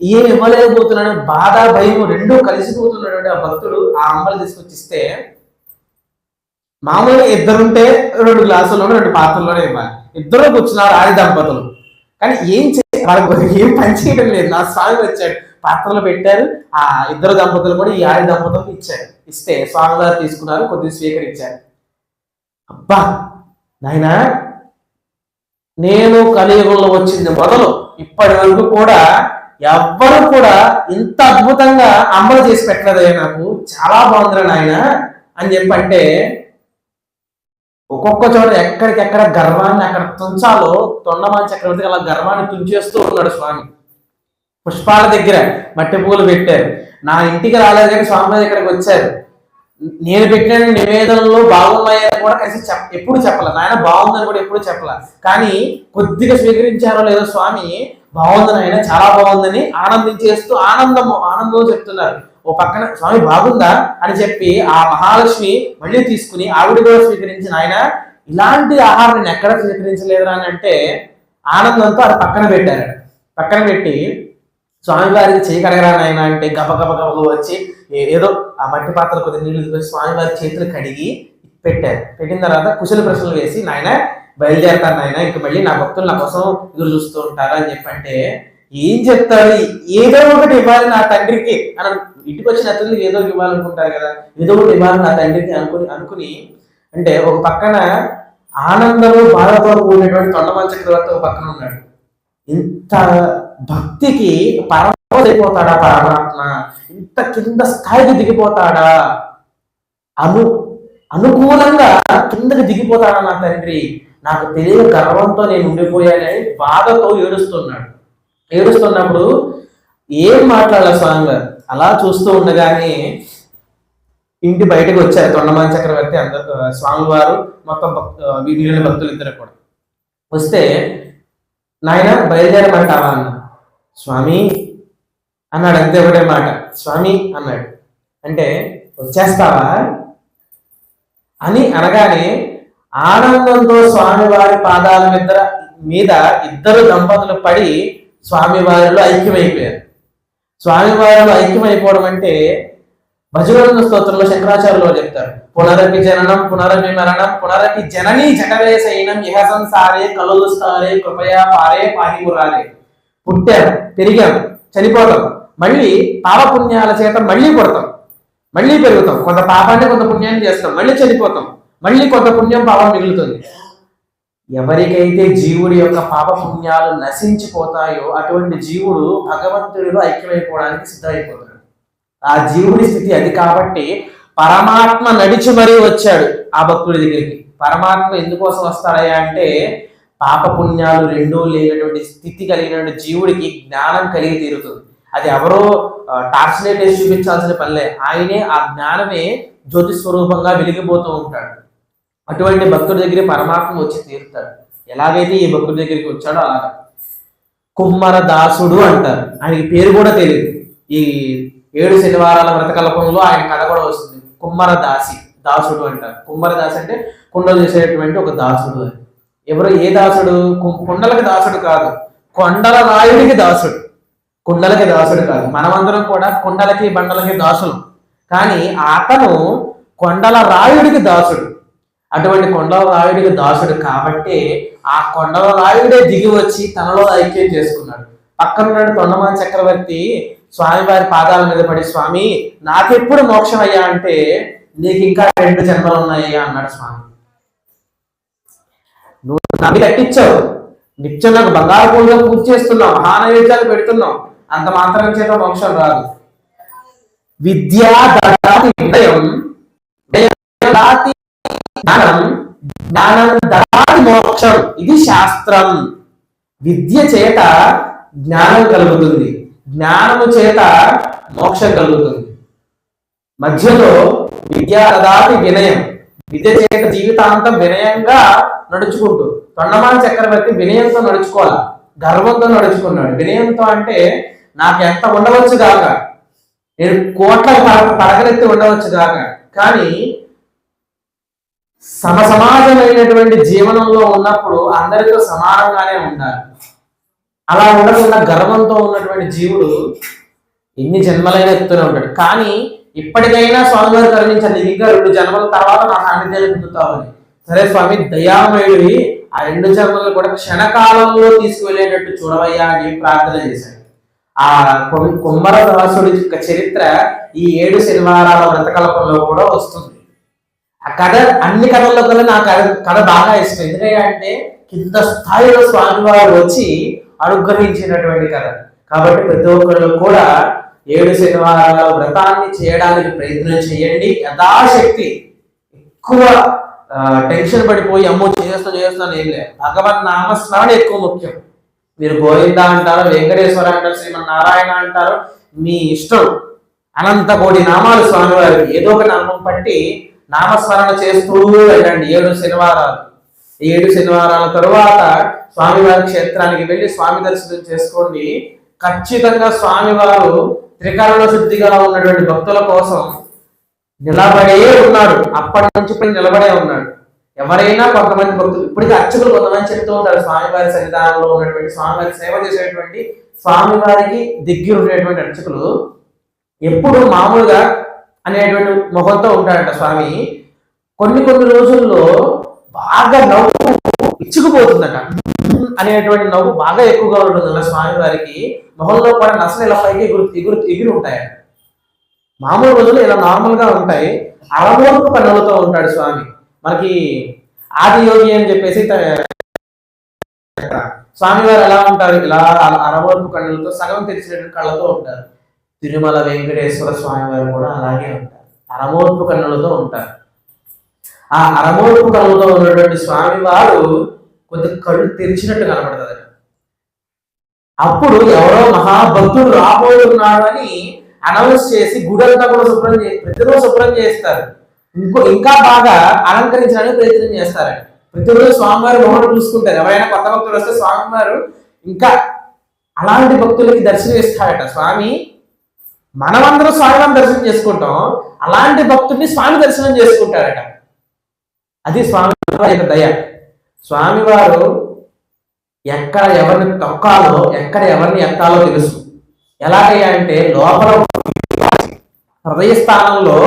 ఏం ఇవ్వలేకపోతున్నాడు, బాధ భయం రెండూ కలిసిపోతున్నటువంటి ఆ భక్తుడు ఆ అంబలు తీసుకొచ్చిస్తే, మామూలుగా ఇద్దరుంటే 2 గ్లాసుల్లోనే 2 పాత్రల్లోనే ఇవ్వాలి, ఇద్దరు కూర్చున్నారు ఆది దంపతులు. కానీ ఏం పని చేయడం లేదు. నా స్వామి వచ్చాడు, పాత్రలు పెట్టారు. ఆ ఇద్దరు దంపతులు కూడా ఈ 6 దంపతులకు ఇచ్చారు. ఇస్తే స్వామివారు తీసుకున్నారు, కొద్దిగా స్వీకరించారు. అబ్బా నాయనా, నేను కలియుగంలో వచ్చింది మొదలు ఇప్పటి వరకు కూడా ఎవ్వరు కూడా ఇంత అద్భుతంగా అమలు చేసి పెట్టలేదయ్యా, నాకు చాలా బాగుందిరా నాయన అని చెప్పంటే, ఒక్కొక్క చోట ఎక్కడికెక్కడ గర్వాన్ని అక్కడ తుంచాలో తొండమాన్ చక్రవర్తి అలా గర్వాన్ని తుంచేస్తూ ఉన్నాడు స్వామి. పుష్పాల దగ్గర మట్టి పూలు పెట్టారు. నా ఇంటికి రాలేదు కానీ స్వామి ఇక్కడికి వచ్చారు. నేను పెట్టిన నివేదనలో బాగున్నాయని కూడా కలిసి ఎప్పుడు చెప్పలే, నాయన బాగుందని కూడా ఎప్పుడు చెప్పలే. కానీ కొద్దిగా స్వీకరించారో లేదో స్వామి బాగుందని, ఆయన చాలా బాగుందని ఆనందించేస్తూ ఆనందంలో చెప్తున్నారు. ఓ పక్కన స్వామి బాగుందా అని చెప్పి ఆ మహాలక్ష్మి మళ్ళీ తీసుకుని ఆవిడ కూడా స్వీకరించిన, ఆయన ఇలాంటి ఆహారం నేను ఎక్కడ స్వీకరించలేదురా అని అంటే ఆనందంతో అది పక్కన పెట్టారు. పక్కన పెట్టి స్వామివారికి చేయి కడగరా నాయన అంటే గబగబ వచ్చి ఏదో ఆ మట్టి పాత్రలు కొద్దిగా నీళ్లు తీసుకొని స్వామివారి చేతులు కడిగి పెట్టారు. పెట్టిన తర్వాత కుశల ప్రశ్నలు వేసి, నాయన బయలుదేరతారు నాయన, ఇంక మళ్ళీ నా భక్తులు నా కోసం ఎదురు చూస్తూ ఉంటారు అని చెప్పంటే, ఏం చెప్తారు, ఏదో ఒకటి ఇవ్వాలి నా తండ్రికి అని, ఇంటికి వచ్చిన అతనికి ఏదో ఇవ్వాలనుకుంటారు కదా, ఏదో ఒకటి ఇవ్వాలి నా తండ్రికి అనుకుని అంటే ఒక పక్కన ఆనందము బాధతో కూడినటువంటి తొండమాన్ చక్రవర్తి ఒక పక్కన ఉన్నాడు. ఇంత భక్తికి పరమైపోతాడా పరమాత్మ, ఇంత కింద స్థాయికి దిగిపోతాడా, అనుకూలంగా కిందకి దిగిపోతాడా నా తండ్రి, నాకు తెలియని గర్వంతో నేను ఉండిపోయానని బాధతో ఏడుస్తున్నప్పుడు ఏం మాట్లాడాల స్వామి గారు. అలా చూస్తూ ఉండగానే ఇంటి బయటకు వచ్చారు తొండమాన్ చక్రవర్తి, అందరు స్వామివారు మొత్తం వీళ్ళ భక్తులు ఇద్దరు కూడా వస్తే, నాయన బయలుదేరమంటావా అన్న. స్వామి అన్నాడు, అంతే ఒకటే మాట, స్వామి అన్నాడు. అంటే వచ్చేస్తావా అని అనగానే ఆనందంతో స్వామివారి పాదాల మీద ఇద్దరు దంపతులు పడి స్వామివారిలో ఐక్యమైపోయారు. స్వామివారిలో ఐక్యమైపోవడం అంటే భజగోవింద స్తోత్రంలో శంకరాచార్యులు చెప్తారు, పునరపి జననం పునరపి మరణం పునరపి జననీ జఠరే శయనం ఇహ సంసారే కలుస్తారే కృపయా పారే పాహిమురారే. పుట్టాం, పెరిగాం, చనిపోతాం, మళ్ళీ పాపపుణ్యాల చేత మళ్ళీ పుడతాం, మళ్ళీ పెరుగుతాం, కొంత పాపాన్ని కొంత పుణ్యాన్ని చేస్తాం, మళ్ళీ చనిపోతాం, మళ్ళీ కొంత పుణ్యం పాపం మిగులుతుంది. ఎవరికైతే జీవుడి యొక్క పాప పుణ్యాలు నశించిపోతాయో అటువంటి జీవుడు భగవంతుడిలో ఐక్యమైపోవడానికి సిద్ధమైపోతాడు. ఆ జీవుడి స్థితి అది. కాబట్టి పరమాత్మ నడిచి మరీ వచ్చాడు ఆ భక్తుడి దగ్గరికి. పరమాత్మ ఎందుకోసం వస్తాడయ్యా అంటే పాప పుణ్యాలు రెండూ లేనటువంటి స్థితి కలిగినటువంటి జీవుడికి జ్ఞానం కలిగి తీరుతుంది. అది ఎవరో టార్చ్ లైట్ వేసి చూపించాల్సిన పనిలే, ఆయనే ఆ జ్ఞానమే జ్యోతి స్వరూపంగా వెలిగిపోతూ ఉంటాడు. అటువంటి భక్తుడి దగ్గర పరమాత్మ వచ్చి తీరుతాడు. ఎలాగైతే ఈ భక్తుడి దగ్గరికి వచ్చాడో అలాగా. కుమ్మర దాసుడు అంటారు, ఆయనకి పేరు కూడా తెలియదు. ఈ 7 శనివారాల వ్రతకల్పంలో ఆయన కథ కూడా వస్తుంది. కుమ్మర దాసుడు అంటారు. కుమ్మర దాసి అంటే కుండలు చేసేటువంటి ఒక దాసుడు. ఎవరు, ఏ దాసుడు? కుండలకి దాసుడు కాదు, కొండల రాయుడికి దాసుడు. కుండలకి దాసుడు కాదు. మనమందరం కూడా కుండలకి బండలకి దాసులు, కానీ అతను కొండల రాయుడికి దాసుడు. అటువంటి కొండల రాయుడికి దాసుడు కాబట్టి ఆ కొండల రాయుడే దిగి వచ్చి తనలో ఐక్యం చేసుకున్నాడు. పక్కనున్నాడు తొండమాన్ చక్రవర్తి స్వామివారి పాదాల మీద పడి, స్వామి నాకెప్పుడు మోక్షం అయ్యా అంటే, నీకు ఇంకా 2 జన్మలు ఉన్నాయ్యా అన్నాడు స్వామి. నువ్వు నమ్మి కట్టించావు, నిత్యం నాకు బంగారు పూజలో పూజ చేస్తున్నావు, మహానైవేద్యాలు పెడుతున్నావు, అంత మాత్రం చేత మోక్షం రాదు. విద్యా దదాతి వినయం దదాతి జ్ఞానం జ్ఞానం దదాతి మోక్షం. ఇది శాస్త్రం. విద్య చేత జ్ఞానం కలుగుతుంది, జ్ఞానము చేత మోక్షం కలుగుతుంది. మధ్యలో విద్యా దదాతి వినయం, విద్య చేత జీవితాంతం వినయంగా నడుచుకుంటూ. తొండమాన్ చక్రవర్తి వినయంతో నడుచుకోవాలి, గర్వంతో నడుచుకున్నాడు. వినయంతో అంటే నాకు ఎంత ఉండవచ్చు కాక, నేను కోట్ల పడగలెత్తి ఉండవచ్చు కాక, కానీ సమాజమైనటువంటి జీవనంలో ఉన్నప్పుడు అందరితో సమానంగానే ఉండాలి. అలా ఉండకుండా గర్వంతో ఉన్నటువంటి జీవుడు ఎన్ని జన్మలైనా ఎత్తునే ఉంటాడు. కానీ ఇప్పటికైనా స్వామివారు కరుణించాలి, నీకు ఇంకా 2 జన్మల తర్వాత నా సాన్నిధ్యాన్ని పొందుతావని. సరే స్వామి దయామయుడి ఆ 2 జన్మలను కూడా క్షణకాలంలో తీసుకువెళ్ళేటట్టు చూడవయ్యా అని ప్రార్థన చేశాడు. ఆ కుమ్మరదాసుడి యొక్క చరిత్ర ఈ 7 శనివారాల వ్రతకల్పంలో కూడా వస్తుంది. ఆ కథ అన్ని కథల్లో కన్నా నాకు కథ బాగా ఇష్టం. ఎందుకంటే కింద స్థాయిలో స్వామివారు వచ్చి అనుగ్రహించినటువంటి కథ. కాబట్టి ప్రతి ఒక్కరు కూడా 7 శనివారాల వ్రతాన్ని చేయడానికి ప్రయత్నం చేయండి. యథాశక్తి. ఎక్కువ టెన్షన్ పడిపోయి అమ్మో చేస్తాను ఏం లేదు. భగవన్ నామస్మరణ ఎక్కువ ముఖ్యం. మీరు గోవింద అంటారు, వెంకటేశ్వర అంటారు, శ్రీమన్నారాయణ అంటారు, మీ ఇష్టం. అనంత కోటి నామాలు స్వామివారికి. ఏదో ఒక నామం పట్టి నామస్మరణ చేస్తూ వెళ్ళండి 7 శనివారాలు. 7 శనివారాల తరువాత స్వామివారి క్షేత్రానికి వెళ్ళి స్వామి దర్శనం చేసుకోండి. ఖచ్చితంగా స్వామివారు త్రికరణ శుద్ధిగా ఉన్నటువంటి భక్తుల కోసం నిలబడే ఉన్నాడు. అప్పటి నుంచి ఇప్పుడు నిలబడే ఉన్నాడు. ఎవరైనా కొంతమంది భక్తులు ఇప్పటికీ అర్చకులు కొంతమంది చెప్తూ ఉంటారు, స్వామివారి సన్నిధానంలో ఉన్నటువంటి స్వామివారి సేవ చేసేటువంటి స్వామివారికి దగ్గర ఉండేటువంటి అర్చకులు ఎప్పుడు మామూలుగా అనేటువంటి ముఖంతో ఉంటాడంట స్వామి. కొన్ని రోజుల్లో బాగా నవ్వు ఇచ్చుకుపోతుందట. అనేటువంటి నవ్వు బాగా ఎక్కువగా ఉంటుంది స్వామివారికి. మొహంలో కూడా నసలు ఇలా పైకి ఎగురు ఉంటాయంట. మామూలు రోజులు ఇలా నార్మల్ గా ఉంటాయి. అరమోర్పు కన్నులతో ఉంటాడు స్వామి. మనకి ఆదియోగి అని చెప్పేసి స్వామివారు ఎలా ఉంటారు, ఇలా అరమోర్పు కన్నులతో సగం తెరిచినటువంటి కళ్ళతో ఉంటారు. తిరుమల వెంకటేశ్వర స్వామివారు కూడా అలాగే ఉంటారు, అరమోర్పు కన్నులతో ఉంటారు. ఆ అరమోర్పు కన్నులతో ఉన్నటువంటి స్వామివారు కొద్ది కళ్ళు తెరిచినట్టు కనబడుతుంది. అప్పుడు ఎవరో మహాభక్తుడు రాబోతున్నాడు అని అనౌన్స్ చేసి గుడంతా కూడా ప్రతిరోజు శుభ్రం చేస్తారు. ఇంకా బాగా అలంకరించడానికి ప్రయత్నం చేస్తారండి. ప్రతిరోజు స్వామివారి మొహం చూసుకుంటారు. ఎవరైనా కొత్త భక్తులు వస్తే స్వామివారు ఇంకా అలాంటి భక్తులకి దర్శనం ఇస్తారట స్వామి. మనమందరం స్వామివారిని దర్శనం చేసుకుంటాం, అలాంటి భక్తుల్ని స్వామి దర్శనం చేసుకుంటారట. అది స్వామివారి యొక్క దయ. స్వామివారు ఎక్కడ ఎవరిని తొక్కాలో, ఎక్కడ ఎవరిని ఎత్తాలో తెలుసు. ఎలాగయ్యా అంటే లోపల హృదయ స్థానంలో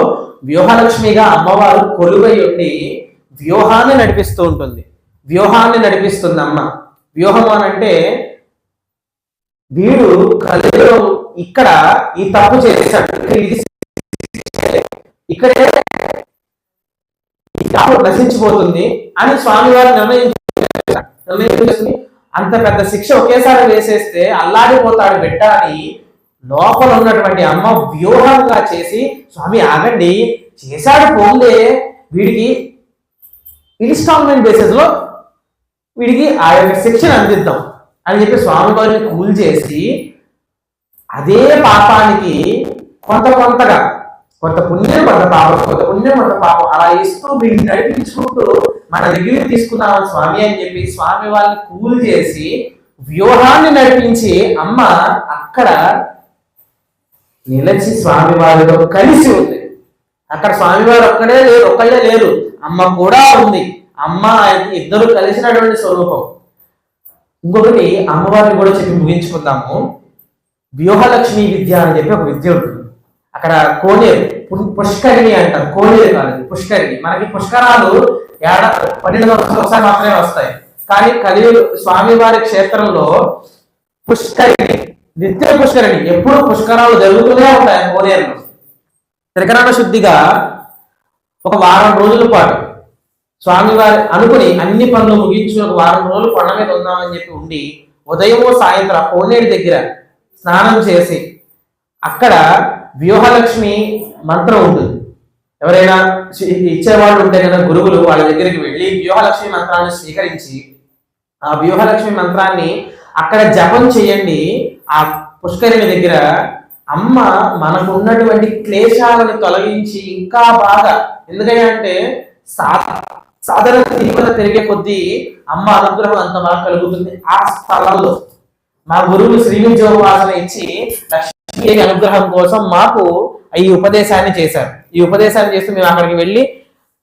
వ్యూహలక్ష్మిగా అమ్మవారు కొలువై ఉండి వ్యూహాన్ని నడిపిస్తూ ఉంటుంది. వ్యూహాన్ని నడిపిస్తుంది అమ్మ. వ్యూహం అని అంటే వీడు కలిలో ఇక్కడ ఈ తప్పు చేశాడు, ఇక్కడే నశించిపోతుంది అని స్వామివారు నిర్ణయం చేస్తుంది. అంత పెద్ద శిక్ష ఒకేసారి వేసేస్తే అల్లాడిపోతాడు బిడ్డ అని లోపల ఉన్నటువంటి అమ్మ వ్యూహంగా చేసి, స్వామి ఆగండి, చేశాడు పోలే, వీడికి ఇన్స్టాల్మెంట్ బేసిస్ లో వీడికి ఆ యొక్క శిక్షను అందిద్దాం అని చెప్పి స్వామివారిని కూల్ చేసి అదే పాపానికి కొంతగా కొంత పుణ్యం కొంత పాపం, కొంత పుణ్యం కొంత పాపం అలా ఇస్తూ వీడిని నడిపించుకుంటూ మన దగ్గరికి తీసుకున్నామని స్వామి అని చెప్పి స్వామి వాళ్ళని కూల్ చేసి వ్యూహాన్ని నడిపించి అమ్మ అక్కడ నిలిచి స్వామి వారితో కలిసి ఉంది. అక్కడ స్వామివారు ఒక్కళ్ళే లేరు, అమ్మ కూడా ఉంది. అమ్మ ఇద్దరు కలిసినటువంటి స్వరూపం. ఇంకొకటి అమ్మవారిని కూడా చెప్పి ముగించుకుందాము. వ్యూహలక్ష్మి విద్య అని చెప్పి ఒక విద్య ఉంటుంది. అక్కడ కోనేరు, పుష్కరిణి అంటారు. కోనేరు కాదు, పుష్కరిణి. మనకి పుష్కరాలు 12 సంవత్సరాలు ఒకసారి మాత్రమే వస్తాయి. కానీ కలియుగ స్వామివారి క్షేత్రంలో పుష్కరిణి, నిత్య పుష్కరిణి, ఎప్పుడు పుష్కరాలు జరుగుతూనే ఉంటాయి. కోనేరులో త్రికరణ శుద్ధిగా ఒక వారం రోజుల పాటు స్వామివారి అనుకుని అన్ని పనులు ముగించి ఒక వారం రోజులు కొండ మీద ఉందామని చెప్పి ఉండి ఉదయము సాయంత్రం కోనేరు దగ్గర స్నానం చేసి అక్కడ వ్యూహలక్ష్మి మంత్రం ఉంటుంది. ఎవరైనా ఇచ్చేవాళ్ళు ఉంటే కదా గురువులు, వాళ్ళ దగ్గరికి వెళ్ళి వ్యూహలక్ష్మి మంత్రాన్ని స్వీకరించి ఆ వ్యూహలక్ష్మి మంత్రాన్ని అక్కడ జపం చేయండి. ఆ పుష్కరిణి దగ్గర అమ్మ మనకున్నటువంటి క్లేశాలను తొలగించి ఇంకా బాగా, ఎందుకంటే సాధన తీవ్రత పెరిగే కొద్దీ అమ్మ అనుగ్రహం అంత బాగా కలుగుతుంది. ఆ స్థలంలో మా గురువులు శ్రీ విద్యోపాసన ఇచ్చి లక్ష్మీ అనుగ్రహం కోసం మాకు ఈ ఉపదేశాన్ని చేశారు. ఈ ఉపదేశాన్ని చేస్తే మేము అక్కడికి వెళ్ళి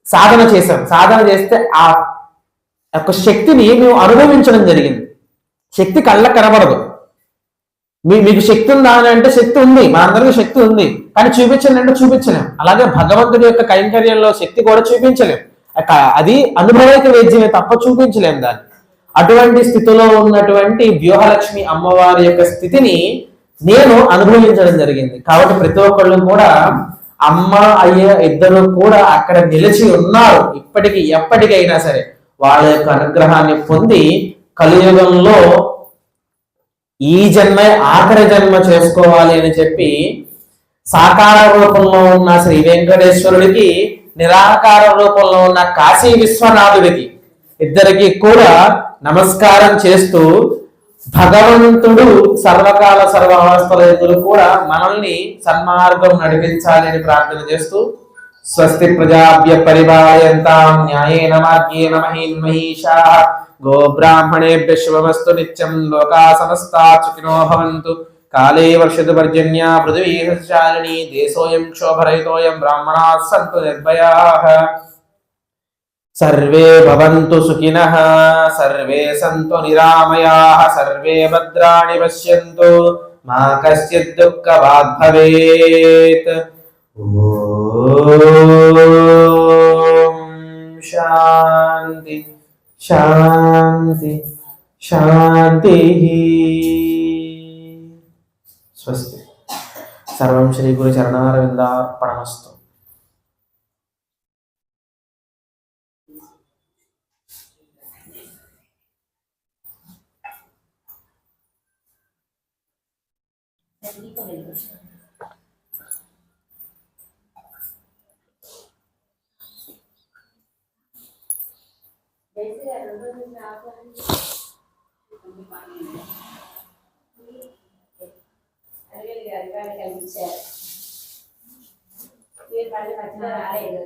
సాధన చేశాం. సాధన చేస్తే ఆ యొక్క శక్తిని మేము అనుభవించడం జరిగింది. శక్తి కళ్ళకు కనబడదు. మీకు శక్తి ఉందా అని అంటే శక్తి ఉంది, మనందరికీ శక్తి ఉంది, కానీ చూపించండి అంటే చూపించలేం. అలాగే భగవంతుడి యొక్క కైంకర్యంలో శక్తి కూడా చూపించలేం. అది అనుభవైక వేద్యమే తప్ప చూపించలేం దాన్ని. అటువంటి స్థితిలో ఉన్నటువంటి వ్యూహలక్ష్మి అమ్మవారి యొక్క స్థితిని నేను అనుభవించడం జరిగింది. కాబట్టి ప్రతి ఒక్కళ్ళు కూడా అమ్మ అయ్య ఇద్దరు కూడా అక్కడ నిలిచి ఉన్నారు. ఇప్పటికి ఎప్పటికైనా సరే వాళ్ళ యొక్క అనుగ్రహాన్ని పొంది కలియుగంలో ఈ జన్మే ఆఖరి జన్మ చేసుకోవాలి అని చెప్పి సాకార రూపంలో ఉన్న శ్రీ వెంకటేశ్వరుడికి, నిరాకార రూపంలో ఉన్న కాశీ విశ్వనాథుడికి ఇద్దరికి కూడా నమస్కారం చేస్తూ భగవంతుడు సర్వకాల సర్వావస్థలు కూడా మనల్ని సన్మార్గం నడిపించాలి అని ప్రార్థన చేస్తూ స్వస్తి ప్రజాభ్య పరిపాలయంతాం న్యాయేన మార్గేణ మహీన్మహీషాః గోబ్రాహ్మణేభ్యः శుభమస్తు నిత్యం లోకా సమస్తాః సుఖినో భవంతు కాలే వర్షతు పర్జన్యా పృథివీ సస్యశాలినీ దేశోऽयं క్షోభరహితోऽयं బ్రాహ్మణాः సంతు నిర్భయాः సర్వే భవంతు సుఖినః సర్వే సంతు నిరామయాః సర్వే భద్రాణి పశ్యంతు మా కశ్చిత్ దుఃఖభాగ్ భవేత్. ఓం శాంతి శాంతి శాంతి. స్వస్తి. సర్వం శ్రీ గురు చరణారవిందార్పణమస్తు. కలిగించారు. మీరు మళ్ళీ మధ్యలో రాలేదు.